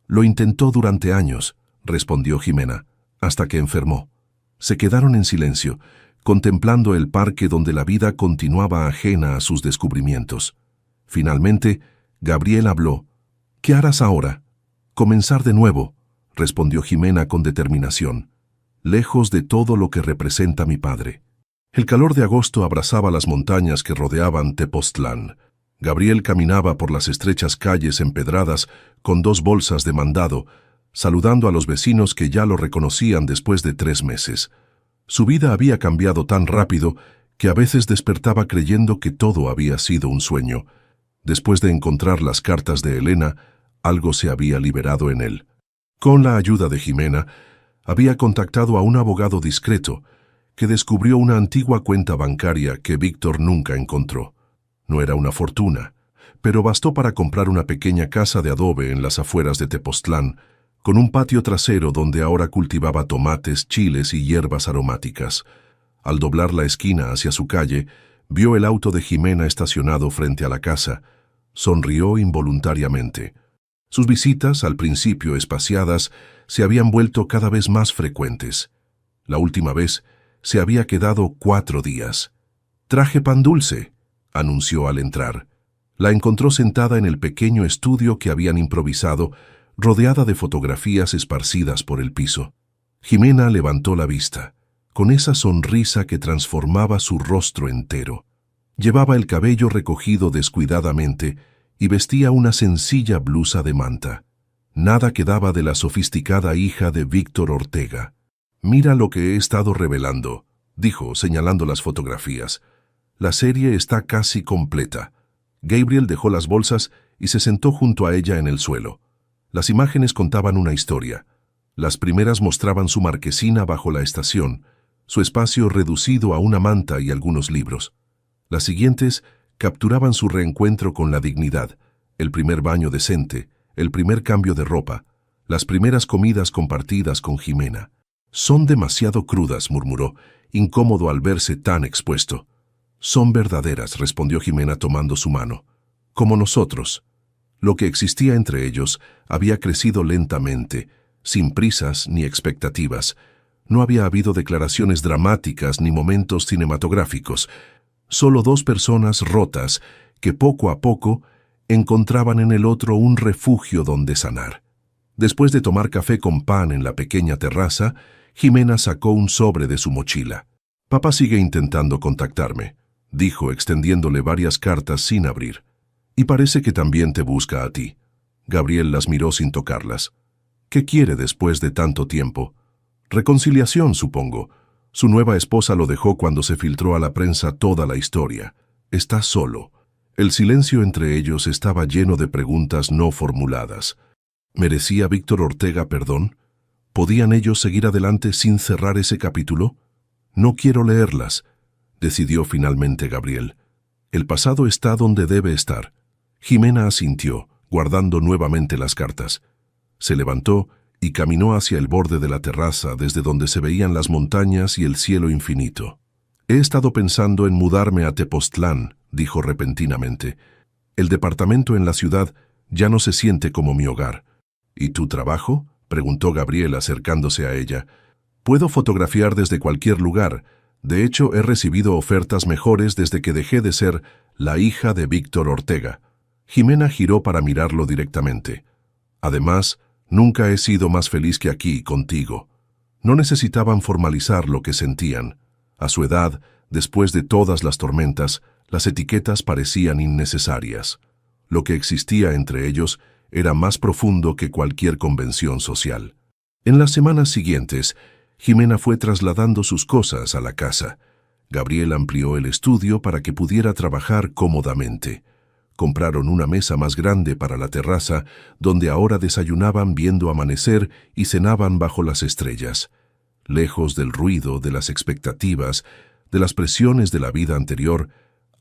«Lo intentó durante años», respondió Jimena, «hasta que enfermó». Se quedaron en silencio, contemplando el parque donde la vida continuaba ajena a sus descubrimientos. Finalmente, Gabriel habló. «¿Qué harás ahora?» «Comenzar de nuevo», respondió Jimena con determinación, «lejos de todo lo que representa mi padre». El calor de agosto abrazaba las montañas que rodeaban Tepoztlán. Gabriel caminaba por las estrechas calles empedradas con 2 bolsas de mandado, saludando a los vecinos que ya lo reconocían después de 3 meses. Su vida había cambiado tan rápido que a veces despertaba creyendo que todo había sido un sueño. Después de encontrar las cartas de Elena, algo se había liberado en él. Con la ayuda de Jimena, había contactado a un abogado discreto que descubrió una antigua cuenta bancaria que Víctor nunca encontró. No era una fortuna, pero bastó para comprar una pequeña casa de adobe en las afueras de Tepoztlán, con un patio trasero donde ahora cultivaba tomates, chiles y hierbas aromáticas. Al doblar la esquina hacia su calle, vio el auto de Jimena estacionado frente a la casa. Sonrió involuntariamente. Sus visitas, al principio espaciadas, se habían vuelto cada vez más frecuentes. La última vez se había quedado 4 días. «Traje pan dulce», anunció al entrar. La encontró sentada en el pequeño estudio que habían improvisado, rodeada de fotografías esparcidas por el piso. Jimena levantó la vista, con esa sonrisa que transformaba su rostro entero. Llevaba el cabello recogido descuidadamente y vestía una sencilla blusa de manta. Nada quedaba de la sofisticada hija de Víctor Ortega. «Mira lo que he estado revelando», dijo, señalando las fotografías. «La serie está casi completa». Gabriel dejó las bolsas y se sentó junto a ella en el suelo. Las imágenes contaban una historia. Las primeras mostraban su marquesina bajo la estación, su espacio reducido a una manta y algunos libros. Las siguientes capturaban su reencuentro con la dignidad, el primer baño decente, el primer cambio de ropa, las primeras comidas compartidas con Jimena. «Son demasiado crudas», murmuró, incómodo al verse tan expuesto. Son verdaderas, respondió Jimena tomando su mano. Como nosotros. Lo que existía entre ellos había crecido lentamente, sin prisas ni expectativas. No había habido declaraciones dramáticas ni momentos cinematográficos. Solo dos personas rotas que poco a poco encontraban en el otro un refugio donde sanar. Después de tomar café con pan en la pequeña terraza, Jimena sacó un sobre de su mochila. «Papá sigue intentando contactarme», dijo extendiéndole varias cartas sin abrir. «Y parece que también te busca a ti». Gabriel las miró sin tocarlas. «¿Qué quiere después de tanto tiempo?» «Reconciliación, supongo. Su nueva esposa lo dejó cuando se filtró a la prensa toda la historia. Está solo». El silencio entre ellos estaba lleno de preguntas no formuladas. ¿Merecía Víctor Ortega perdón? ¿Podían ellos seguir adelante sin cerrar ese capítulo? «No quiero leerlas», decidió finalmente Gabriel. «El pasado está donde debe estar». Jimena asintió, guardando nuevamente las cartas. Se levantó y caminó hacia el borde de la terraza desde donde se veían las montañas y el cielo infinito. «He estado pensando en mudarme a Tepoztlán», dijo repentinamente. «El departamento en la ciudad ya no se siente como mi hogar». «¿Y tu trabajo?», preguntó Gabriel acercándose a ella. «Puedo fotografiar desde cualquier lugar. De hecho, he recibido ofertas mejores desde que dejé de ser la hija de Víctor Ortega». Jimena giró para mirarlo directamente. «Además, nunca he sido más feliz que aquí, contigo». No necesitaban formalizar lo que sentían. A su edad, después de todas las tormentas, las etiquetas parecían innecesarias. Lo que existía entre ellos era más profundo que cualquier convención social. En las semanas siguientes, Jimena fue trasladando sus cosas a la casa. Gabriel amplió el estudio para que pudiera trabajar cómodamente. Compraron una mesa más grande para la terraza, donde ahora desayunaban viendo amanecer y cenaban bajo las estrellas. Lejos del ruido, de las expectativas, de las presiones de la vida anterior,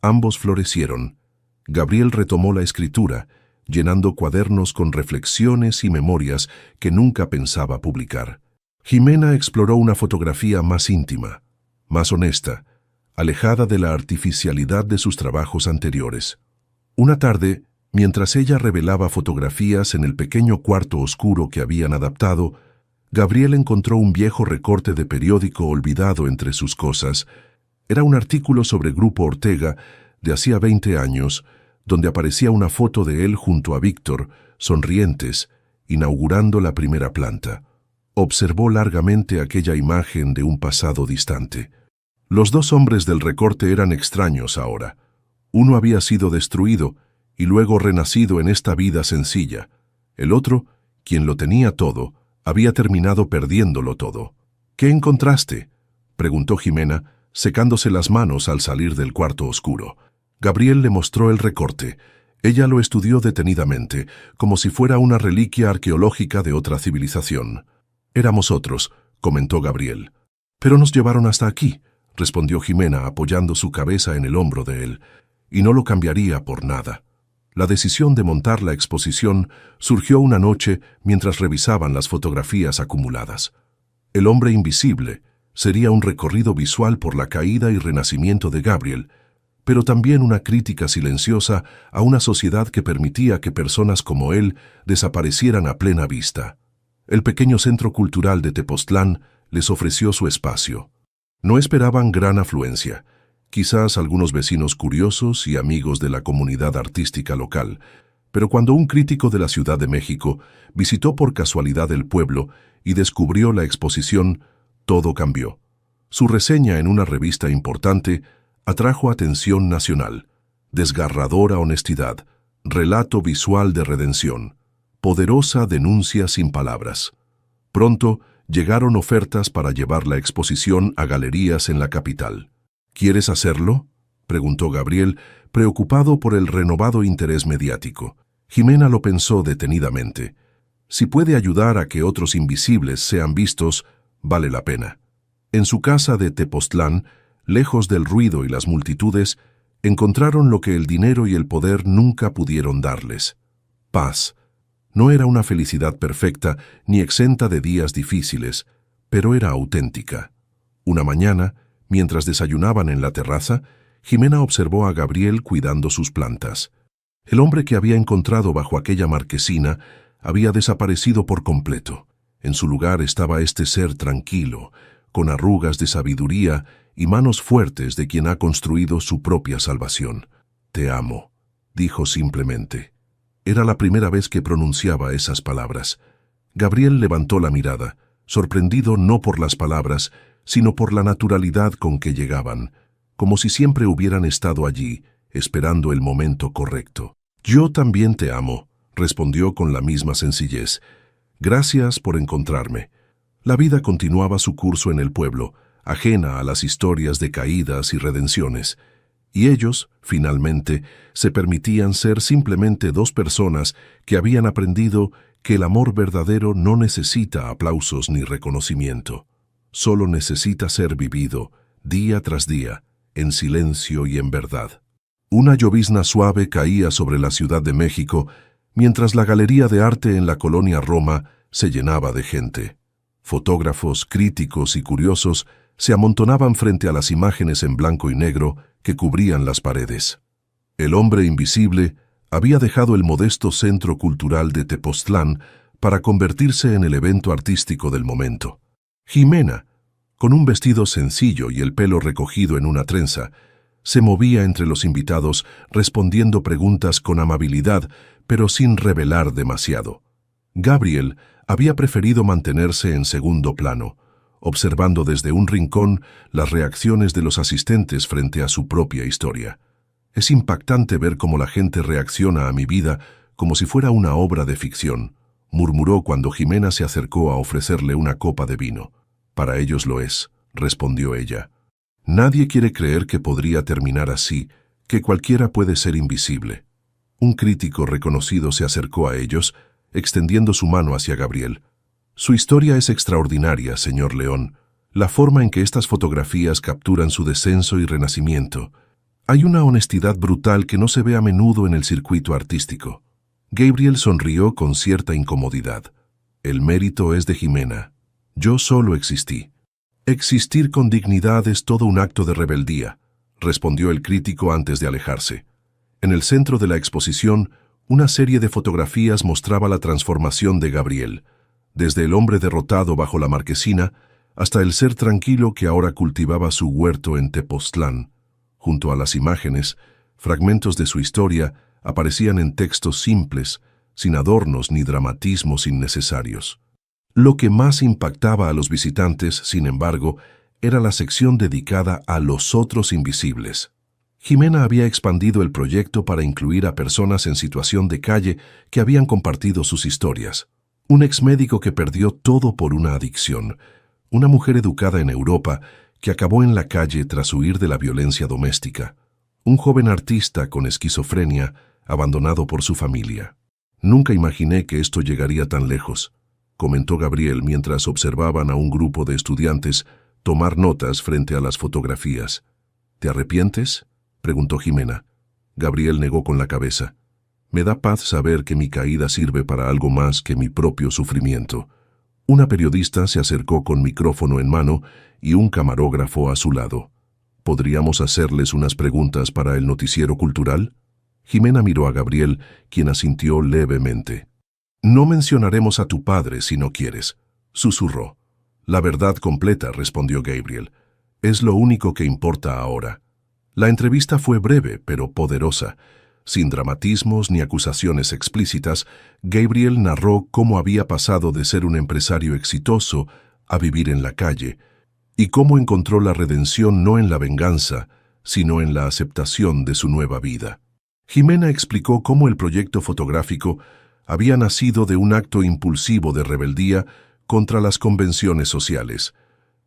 ambos florecieron. Gabriel retomó la escritura, llenando cuadernos con reflexiones y memorias que nunca pensaba publicar. Jimena exploró una fotografía más íntima, más honesta, alejada de la artificialidad de sus trabajos anteriores. Una tarde, mientras ella revelaba fotografías en el pequeño cuarto oscuro que habían adaptado, Gabriel encontró un viejo recorte de periódico olvidado entre sus cosas. Era un artículo sobre Grupo Ortega de hacía 20 años, donde aparecía una foto de él junto a Víctor, sonrientes, inaugurando la primera planta. Observó largamente aquella imagen de un pasado distante. Los dos hombres del recorte eran extraños ahora. Uno había sido destruido y luego renacido en esta vida sencilla. El otro, quien lo tenía todo, había terminado perdiéndolo todo. «¿Qué encontraste?», preguntó Jimena, secándose las manos al salir del cuarto oscuro. Gabriel le mostró el recorte. Ella lo estudió detenidamente, como si fuera una reliquia arqueológica de otra civilización. «Éramos otros», comentó Gabriel. «Pero nos llevaron hasta aquí», respondió Jimena apoyando su cabeza en el hombro de él. «Y no lo cambiaría por nada». La decisión de montar la exposición surgió una noche mientras revisaban las fotografías acumuladas. El hombre invisible sería un recorrido visual por la caída y renacimiento de Gabriel, pero también una crítica silenciosa a una sociedad que permitía que personas como él desaparecieran a plena vista. El pequeño centro cultural de Tepoztlán les ofreció su espacio. No esperaban gran afluencia, quizás algunos vecinos curiosos y amigos de la comunidad artística local, pero cuando un crítico de la Ciudad de México visitó por casualidad el pueblo y descubrió la exposición, todo cambió. Su reseña en una revista importante atrajo atención nacional. Desgarradora honestidad, relato visual de redención, poderosa denuncia sin palabras. Pronto llegaron ofertas para llevar la exposición a galerías en la capital. «¿Quieres hacerlo?», preguntó Gabriel, preocupado por el renovado interés mediático. Jimena lo pensó detenidamente. Si puede ayudar a que otros invisibles sean vistos, vale la pena. En su casa de Tepoztlán, lejos del ruido y las multitudes, encontraron lo que el dinero y el poder nunca pudieron darles: paz. No era una felicidad perfecta ni exenta de días difíciles, pero era auténtica. Una mañana, mientras desayunaban en la terraza, Jimena observó a Gabriel cuidando sus plantas. El hombre que había encontrado bajo aquella marquesina había desaparecido por completo. En su lugar estaba este ser tranquilo, con arrugas de sabiduría y manos fuertes de quien ha construido su propia salvación. «Te amo», dijo simplemente. Era la primera vez que pronunciaba esas palabras. Gabriel levantó la mirada, sorprendido no por las palabras, sino por la naturalidad con que llegaban, como si siempre hubieran estado allí, esperando el momento correcto. «Yo también te amo», respondió con la misma sencillez. «Gracias por encontrarme». La vida continuaba su curso en el pueblo, ajena a las historias de caídas y redenciones. Y ellos, finalmente, se permitían ser simplemente dos personas que habían aprendido que el amor verdadero no necesita aplausos ni reconocimiento. Solo necesita ser vivido, día tras día, en silencio y en verdad. Una llovizna suave caía sobre la Ciudad de México, mientras la Galería de Arte en la colonia Roma se llenaba de gente. Fotógrafos, críticos y curiosos se amontonaban frente a las imágenes en blanco y negro que cubrían las paredes. El hombre invisible había dejado el modesto centro cultural de Tepoztlán para convertirse en el evento artístico del momento. Jimena, con un vestido sencillo y el pelo recogido en una trenza, se movía entre los invitados respondiendo preguntas con amabilidad, pero sin revelar demasiado. Gabriel había preferido mantenerse en segundo plano, observando desde un rincón las reacciones de los asistentes frente a su propia historia. «Es impactante ver cómo la gente reacciona a mi vida como si fuera una obra de ficción», murmuró cuando Jimena se acercó a ofrecerle una copa de vino. «Para ellos lo es», respondió ella. «Nadie quiere creer que podría terminar así, que cualquiera puede ser invisible». Un crítico reconocido se acercó a ellos, extendiendo su mano hacia Gabriel. «Su historia es extraordinaria, señor León. La forma en que estas fotografías capturan su descenso y renacimiento. Hay una honestidad brutal que no se ve a menudo en el circuito artístico». Gabriel sonrió con cierta incomodidad. «El mérito es de Jimena. Yo solo existí». «Existir con dignidad es todo un acto de rebeldía», respondió el crítico antes de alejarse. En el centro de la exposición, una serie de fotografías mostraba la transformación de Gabriel, desde el hombre derrotado bajo la marquesina hasta el ser tranquilo que ahora cultivaba su huerto en Tepoztlán. Junto a las imágenes, fragmentos de su historia aparecían en textos simples, sin adornos ni dramatismos innecesarios. Lo que más impactaba a los visitantes, sin embargo, era la sección dedicada a los otros invisibles. Jimena había expandido el proyecto para incluir a personas en situación de calle que habían compartido sus historias. Un exmédico que perdió todo por una adicción, una mujer educada en Europa que acabó en la calle tras huir de la violencia doméstica, un joven artista con esquizofrenia abandonado por su familia. «Nunca imaginé que esto llegaría tan lejos», comentó Gabriel mientras observaban a un grupo de estudiantes tomar notas frente a las fotografías. «¿Te arrepientes?», preguntó Jimena. Gabriel negó con la cabeza. «Me da paz saber que mi caída sirve para algo más que mi propio sufrimiento». Una periodista se acercó con micrófono en mano y un camarógrafo a su lado. «¿Podríamos hacerles unas preguntas para el noticiero cultural?». Jimena miró a Gabriel, quien asintió levemente. «No mencionaremos a tu padre si no quieres», susurró. «La verdad completa», respondió Gabriel. «Es lo único que importa ahora». La entrevista fue breve, pero poderosa. Sin dramatismos ni acusaciones explícitas, Gabriel narró cómo había pasado de ser un empresario exitoso a vivir en la calle, y cómo encontró la redención no en la venganza, sino en la aceptación de su nueva vida. Jimena explicó cómo el proyecto fotográfico había nacido de un acto impulsivo de rebeldía contra las convenciones sociales.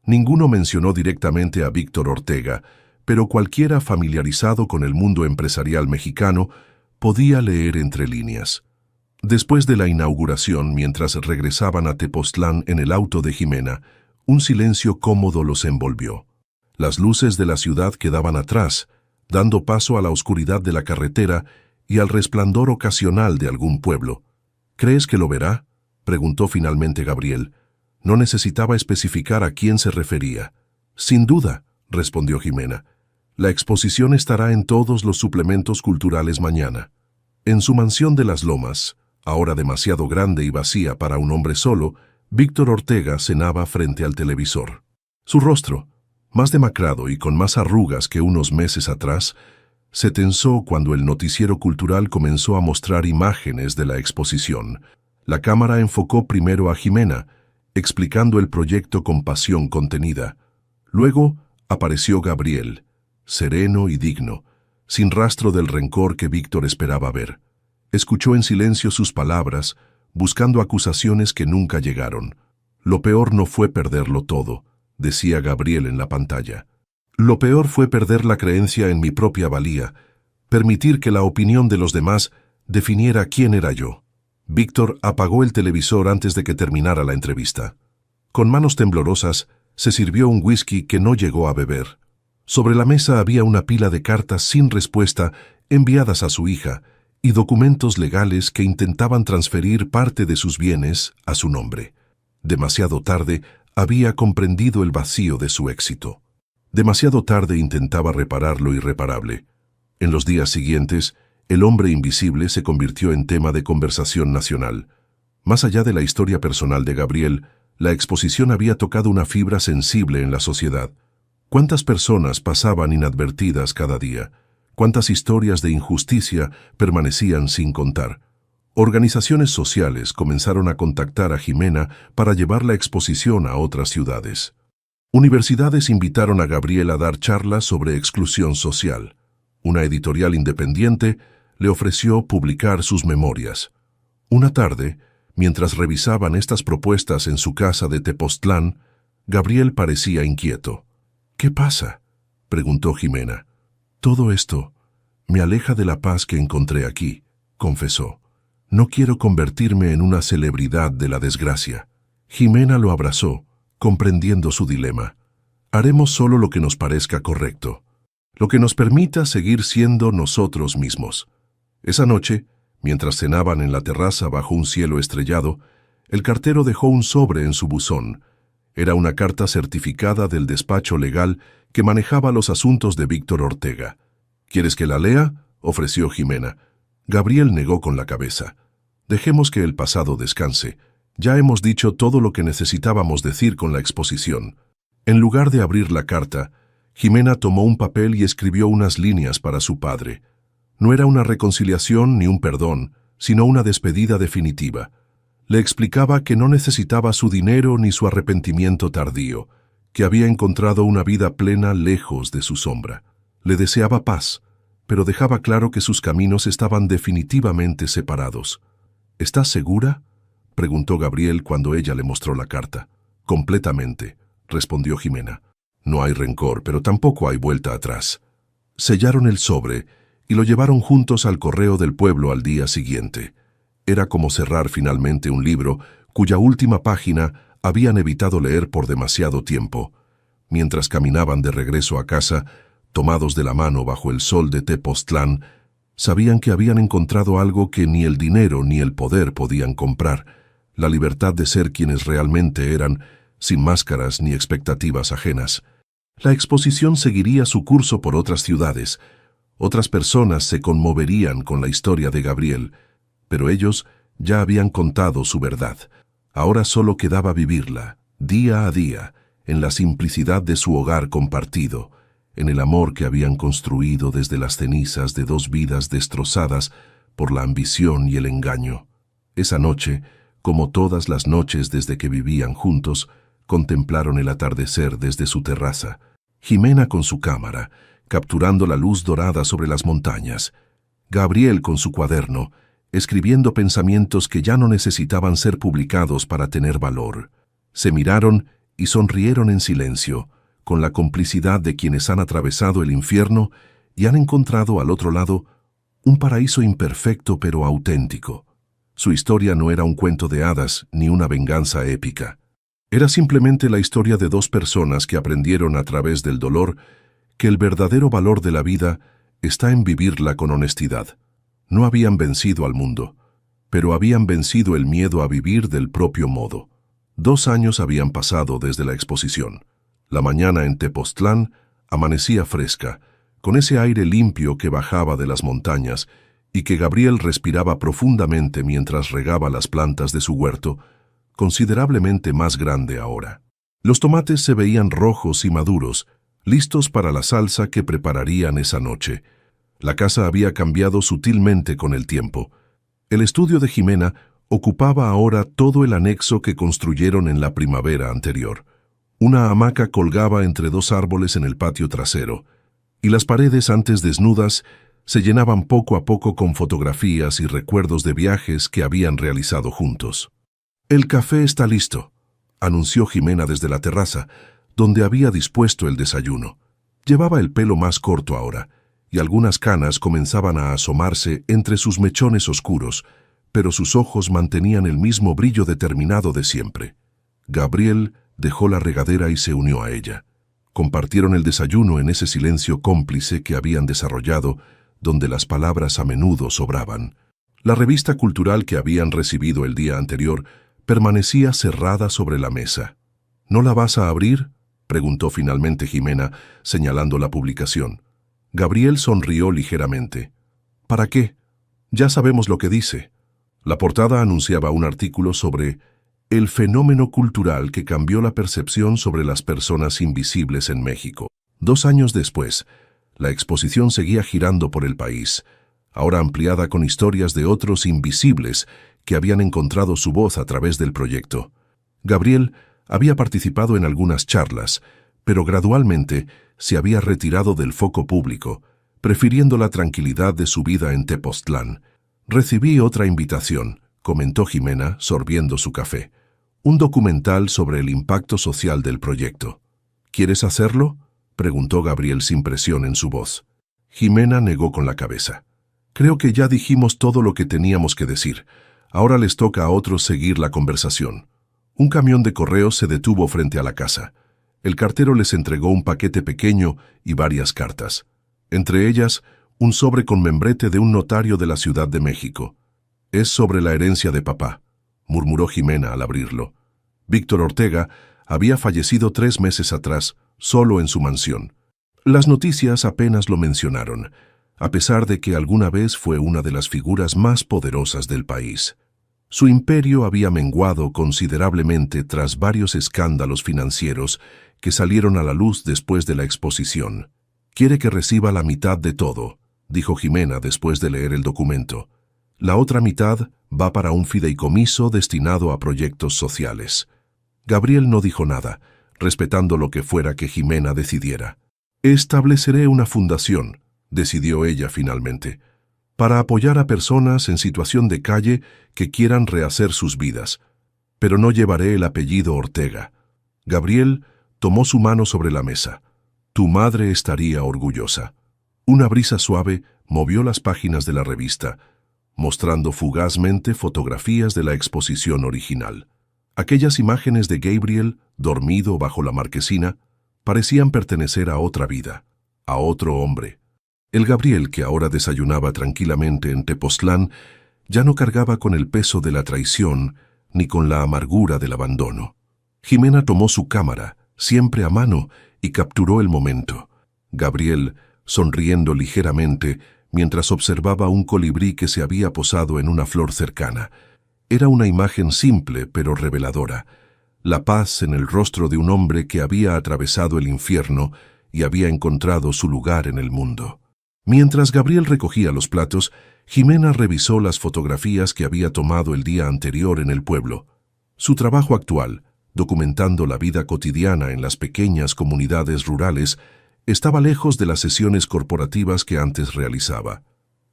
Ninguno mencionó directamente a Víctor Ortega, pero cualquiera familiarizado con el mundo empresarial mexicano podía leer entre líneas. Después de la inauguración, mientras regresaban a Tepoztlán en el auto de Jimena, un silencio cómodo los envolvió. Las luces de la ciudad quedaban atrás, dando paso a la oscuridad de la carretera y al resplandor ocasional de algún pueblo. «¿Crees que lo verá?», preguntó finalmente Gabriel. No necesitaba especificar a quién se refería. «Sin duda», respondió Jimena. La exposición estará en todos los suplementos culturales mañana. En su mansión de las Lomas, ahora demasiado grande y vacía para un hombre solo, Víctor Ortega cenaba frente al televisor. Su rostro, más demacrado y con más arrugas que unos meses atrás, se tensó cuando el noticiero cultural comenzó a mostrar imágenes de la exposición. La cámara enfocó primero a Jimena, explicando el proyecto con pasión contenida. Luego apareció Gabriel, sereno y digno, sin rastro del rencor que Víctor esperaba ver. Escuchó en silencio sus palabras, buscando acusaciones que nunca llegaron. Lo peor no fue perderlo todo, decía Gabriel en la pantalla. Lo peor fue perder la creencia en mi propia valía, permitir que la opinión de los demás definiera quién era yo. Víctor apagó el televisor antes de que terminara la entrevista. Con manos temblorosas, se sirvió un whisky que no llegó a beber. Sobre la mesa había una pila de cartas sin respuesta enviadas a su hija y documentos legales que intentaban transferir parte de sus bienes a su nombre. Demasiado tarde había comprendido el vacío de su éxito. Demasiado tarde intentaba reparar lo irreparable. En los días siguientes, el hombre invisible se convirtió en tema de conversación nacional. Más allá de la historia personal de Gabriel, la exposición había tocado una fibra sensible en la sociedad. ¿Cuántas personas pasaban inadvertidas cada día? ¿Cuántas historias de injusticia permanecían sin contar? Organizaciones sociales comenzaron a contactar a Jimena para llevar la exposición a otras ciudades. Universidades invitaron a Gabriel a dar charlas sobre exclusión social. Una editorial independiente le ofreció publicar sus memorias. Una tarde, mientras revisaban estas propuestas en su casa de Tepoztlán, Gabriel parecía inquieto. «¿Qué pasa?», preguntó Jimena. «Todo esto me aleja de la paz que encontré aquí», confesó. «No quiero convertirme en una celebridad de la desgracia». Jimena lo abrazó, comprendiendo su dilema. «Haremos solo lo que nos parezca correcto, lo que nos permita seguir siendo nosotros mismos». Esa noche, mientras cenaban en la terraza bajo un cielo estrellado, el cartero dejó un sobre en su buzón. Era una carta certificada del despacho legal que manejaba los asuntos de Víctor Ortega. «¿Quieres que la lea?», ofreció Jimena. Gabriel negó con la cabeza. «Dejemos que el pasado descanse. Ya hemos dicho todo lo que necesitábamos decir con la exposición». En lugar de abrir la carta, Jimena tomó un papel y escribió unas líneas para su padre. No era una reconciliación ni un perdón, sino una despedida definitiva. Le explicaba que no necesitaba su dinero ni su arrepentimiento tardío, que había encontrado una vida plena lejos de su sombra. Le deseaba paz, pero dejaba claro que sus caminos estaban definitivamente separados. «¿Estás segura?», preguntó Gabriel cuando ella le mostró la carta. «Completamente», respondió Jimena. «No hay rencor, pero tampoco hay vuelta atrás». Sellaron el sobre y lo llevaron juntos al correo del pueblo al día siguiente. Era como cerrar finalmente un libro cuya última página habían evitado leer por demasiado tiempo. Mientras caminaban de regreso a casa, tomados de la mano bajo el sol de Tepoztlán, sabían que habían encontrado algo que ni el dinero ni el poder podían comprar, la libertad de ser quienes realmente eran, sin máscaras ni expectativas ajenas. La exposición seguiría su curso por otras ciudades. Otras personas se conmoverían con la historia de Gabriel, pero ellos ya habían contado su verdad. Ahora solo quedaba vivirla, día a día, en la simplicidad de su hogar compartido, en el amor que habían construido desde las cenizas de dos vidas destrozadas por la ambición y el engaño. Esa noche, como todas las noches desde que vivían juntos, contemplaron el atardecer desde su terraza. Jimena con su cámara, capturando la luz dorada sobre las montañas. Gabriel con su cuaderno, escribiendo pensamientos que ya no necesitaban ser publicados para tener valor. Se miraron y sonrieron en silencio, con la complicidad de quienes han atravesado el infierno y han encontrado al otro lado un paraíso imperfecto pero auténtico. Su historia no era un cuento de hadas ni una venganza épica. Era simplemente la historia de dos personas que aprendieron a través del dolor que el verdadero valor de la vida está en vivirla con honestidad. No habían vencido al mundo, pero habían vencido el miedo a vivir del propio modo. 2 años habían pasado desde la exposición. La mañana en Tepoztlán amanecía fresca, con ese aire limpio que bajaba de las montañas y que Gabriel respiraba profundamente mientras regaba las plantas de su huerto, considerablemente más grande ahora. Los tomates se veían rojos y maduros, listos para la salsa que prepararían esa noche. La casa había cambiado sutilmente con el tiempo. El estudio de Jimena ocupaba ahora todo el anexo que construyeron en la primavera anterior. Una hamaca colgaba entre dos árboles en el patio trasero, y las paredes antes desnudas se llenaban poco a poco con fotografías y recuerdos de viajes que habían realizado juntos. «El café está listo», anunció Jimena desde la terraza, donde había dispuesto el desayuno. Llevaba el pelo más corto ahora, y algunas canas comenzaban a asomarse entre sus mechones oscuros, pero sus ojos mantenían el mismo brillo determinado de siempre. Gabriel dejó la regadera y se unió a ella. Compartieron el desayuno en ese silencio cómplice que habían desarrollado, donde las palabras a menudo sobraban. La revista cultural que habían recibido el día anterior permanecía cerrada sobre la mesa. «¿No la vas a abrir?», preguntó finalmente Jimena, señalando la publicación. Gabriel sonrió ligeramente. «¿Para qué? Ya sabemos lo que dice». La portada anunciaba un artículo sobre el fenómeno cultural que cambió la percepción sobre las personas invisibles en México. 2 años después, la exposición seguía girando por el país, ahora ampliada con historias de otros invisibles que habían encontrado su voz a través del proyecto. Gabriel había participado en algunas charlas, pero gradualmente se había retirado del foco público, prefiriendo la tranquilidad de su vida en Tepoztlán. «Recibí otra invitación», comentó Jimena, sorbiendo su café. «Un documental sobre el impacto social del proyecto». «¿Quieres hacerlo?», preguntó Gabriel sin presión en su voz. Jimena negó con la cabeza. «Creo que ya dijimos todo lo que teníamos que decir. Ahora les toca a otros seguir la conversación». Un camión de correos se detuvo frente a la casa. El cartero les entregó un paquete pequeño y varias cartas. Entre ellas, un sobre con membrete de un notario de la Ciudad de México. «Es sobre la herencia de papá», murmuró Jimena al abrirlo. Víctor Ortega había fallecido 3 meses atrás, solo en su mansión. Las noticias apenas lo mencionaron, a pesar de que alguna vez fue una de las figuras más poderosas del país. Su imperio había menguado considerablemente tras varios escándalos financieros que salieron a la luz después de la exposición. «Quiere que reciba la mitad de todo», dijo Jimena después de leer el documento. «La otra mitad va para un fideicomiso destinado a proyectos sociales». Gabriel no dijo nada, respetando lo que fuera que Jimena decidiera. «Estableceré una fundación», decidió ella finalmente, «para apoyar a personas en situación de calle que quieran rehacer sus vidas. Pero no llevaré el apellido Ortega». Gabriel tomó su mano sobre la mesa. «Tu madre estaría orgullosa». Una brisa suave movió las páginas de la revista, mostrando fugazmente fotografías de la exposición original. Aquellas imágenes de Gabriel, dormido bajo la marquesina, parecían pertenecer a otra vida, a otro hombre. El Gabriel que ahora desayunaba tranquilamente en Tepoztlán ya no cargaba con el peso de la traición ni con la amargura del abandono. Jimena tomó su cámara, siempre a mano, y capturó el momento. Gabriel, sonriendo ligeramente, mientras observaba un colibrí que se había posado en una flor cercana. Era una imagen simple pero reveladora, la paz en el rostro de un hombre que había atravesado el infierno y había encontrado su lugar en el mundo. Mientras Gabriel recogía los platos, Jimena revisó las fotografías que había tomado el día anterior en el pueblo. Su trabajo actual, documentando la vida cotidiana en las pequeñas comunidades rurales, estaba lejos de las sesiones corporativas que antes realizaba.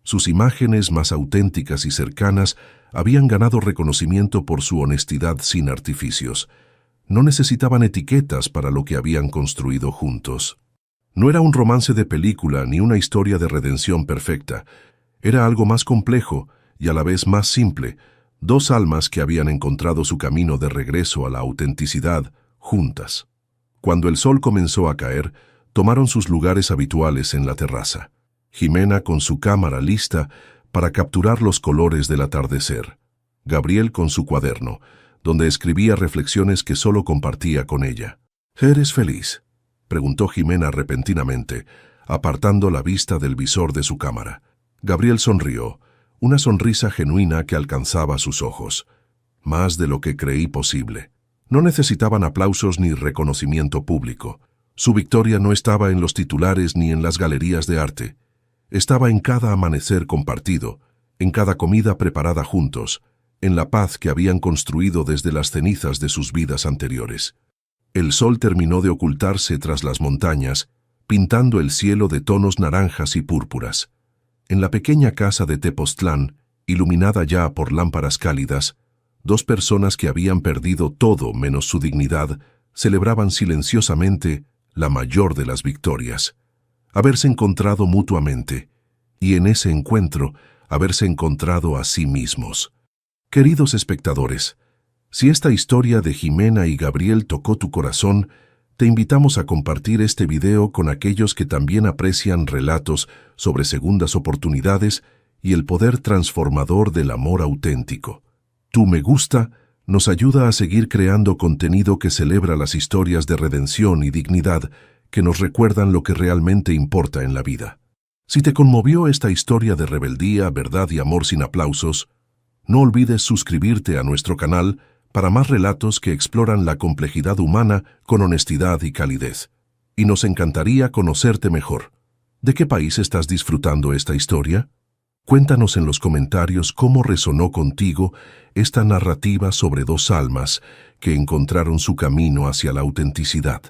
Sus imágenes más auténticas y cercanas habían ganado reconocimiento por su honestidad sin artificios. No necesitaban etiquetas para lo que habían construido juntos. No era un romance de película ni una historia de redención perfecta. Era algo más complejo y a la vez más simple, 2 almas que habían encontrado su camino de regreso a la autenticidad, juntas. Cuando el sol comenzó a caer, tomaron sus lugares habituales en la terraza. Jimena con su cámara lista para capturar los colores del atardecer. Gabriel con su cuaderno, donde escribía reflexiones que solo compartía con ella. «¿Eres feliz?», preguntó Jimena repentinamente, apartando la vista del visor de su cámara. Gabriel sonrió, una sonrisa genuina que alcanzaba sus ojos. Más de lo que creí posible. No necesitaban aplausos ni reconocimiento público. Su victoria no estaba en los titulares ni en las galerías de arte. Estaba en cada amanecer compartido, en cada comida preparada juntos, en la paz que habían construido desde las cenizas de sus vidas anteriores. El sol terminó de ocultarse tras las montañas, pintando el cielo de tonos naranjas y púrpuras. En la pequeña casa de Tepoztlán, iluminada ya por lámparas cálidas, dos personas que habían perdido todo menos su dignidad celebraban silenciosamente la mayor de las victorias: haberse encontrado mutuamente, y en ese encuentro haberse encontrado a sí mismos. Queridos espectadores, si esta historia de Jimena y Gabriel tocó tu corazón, te invitamos a compartir este video con aquellos que también aprecian relatos sobre segundas oportunidades y el poder transformador del amor auténtico. Tu me gusta nos ayuda a seguir creando contenido que celebra las historias de redención y dignidad que nos recuerdan lo que realmente importa en la vida. Si te conmovió esta historia de rebeldía, verdad y amor sin aplausos, no olvides suscribirte a nuestro canal para más relatos que exploran la complejidad humana con honestidad y calidez. Y nos encantaría conocerte mejor. ¿De qué país estás disfrutando esta historia? Cuéntanos en los comentarios cómo resonó contigo esta narrativa sobre dos almas que encontraron su camino hacia la autenticidad.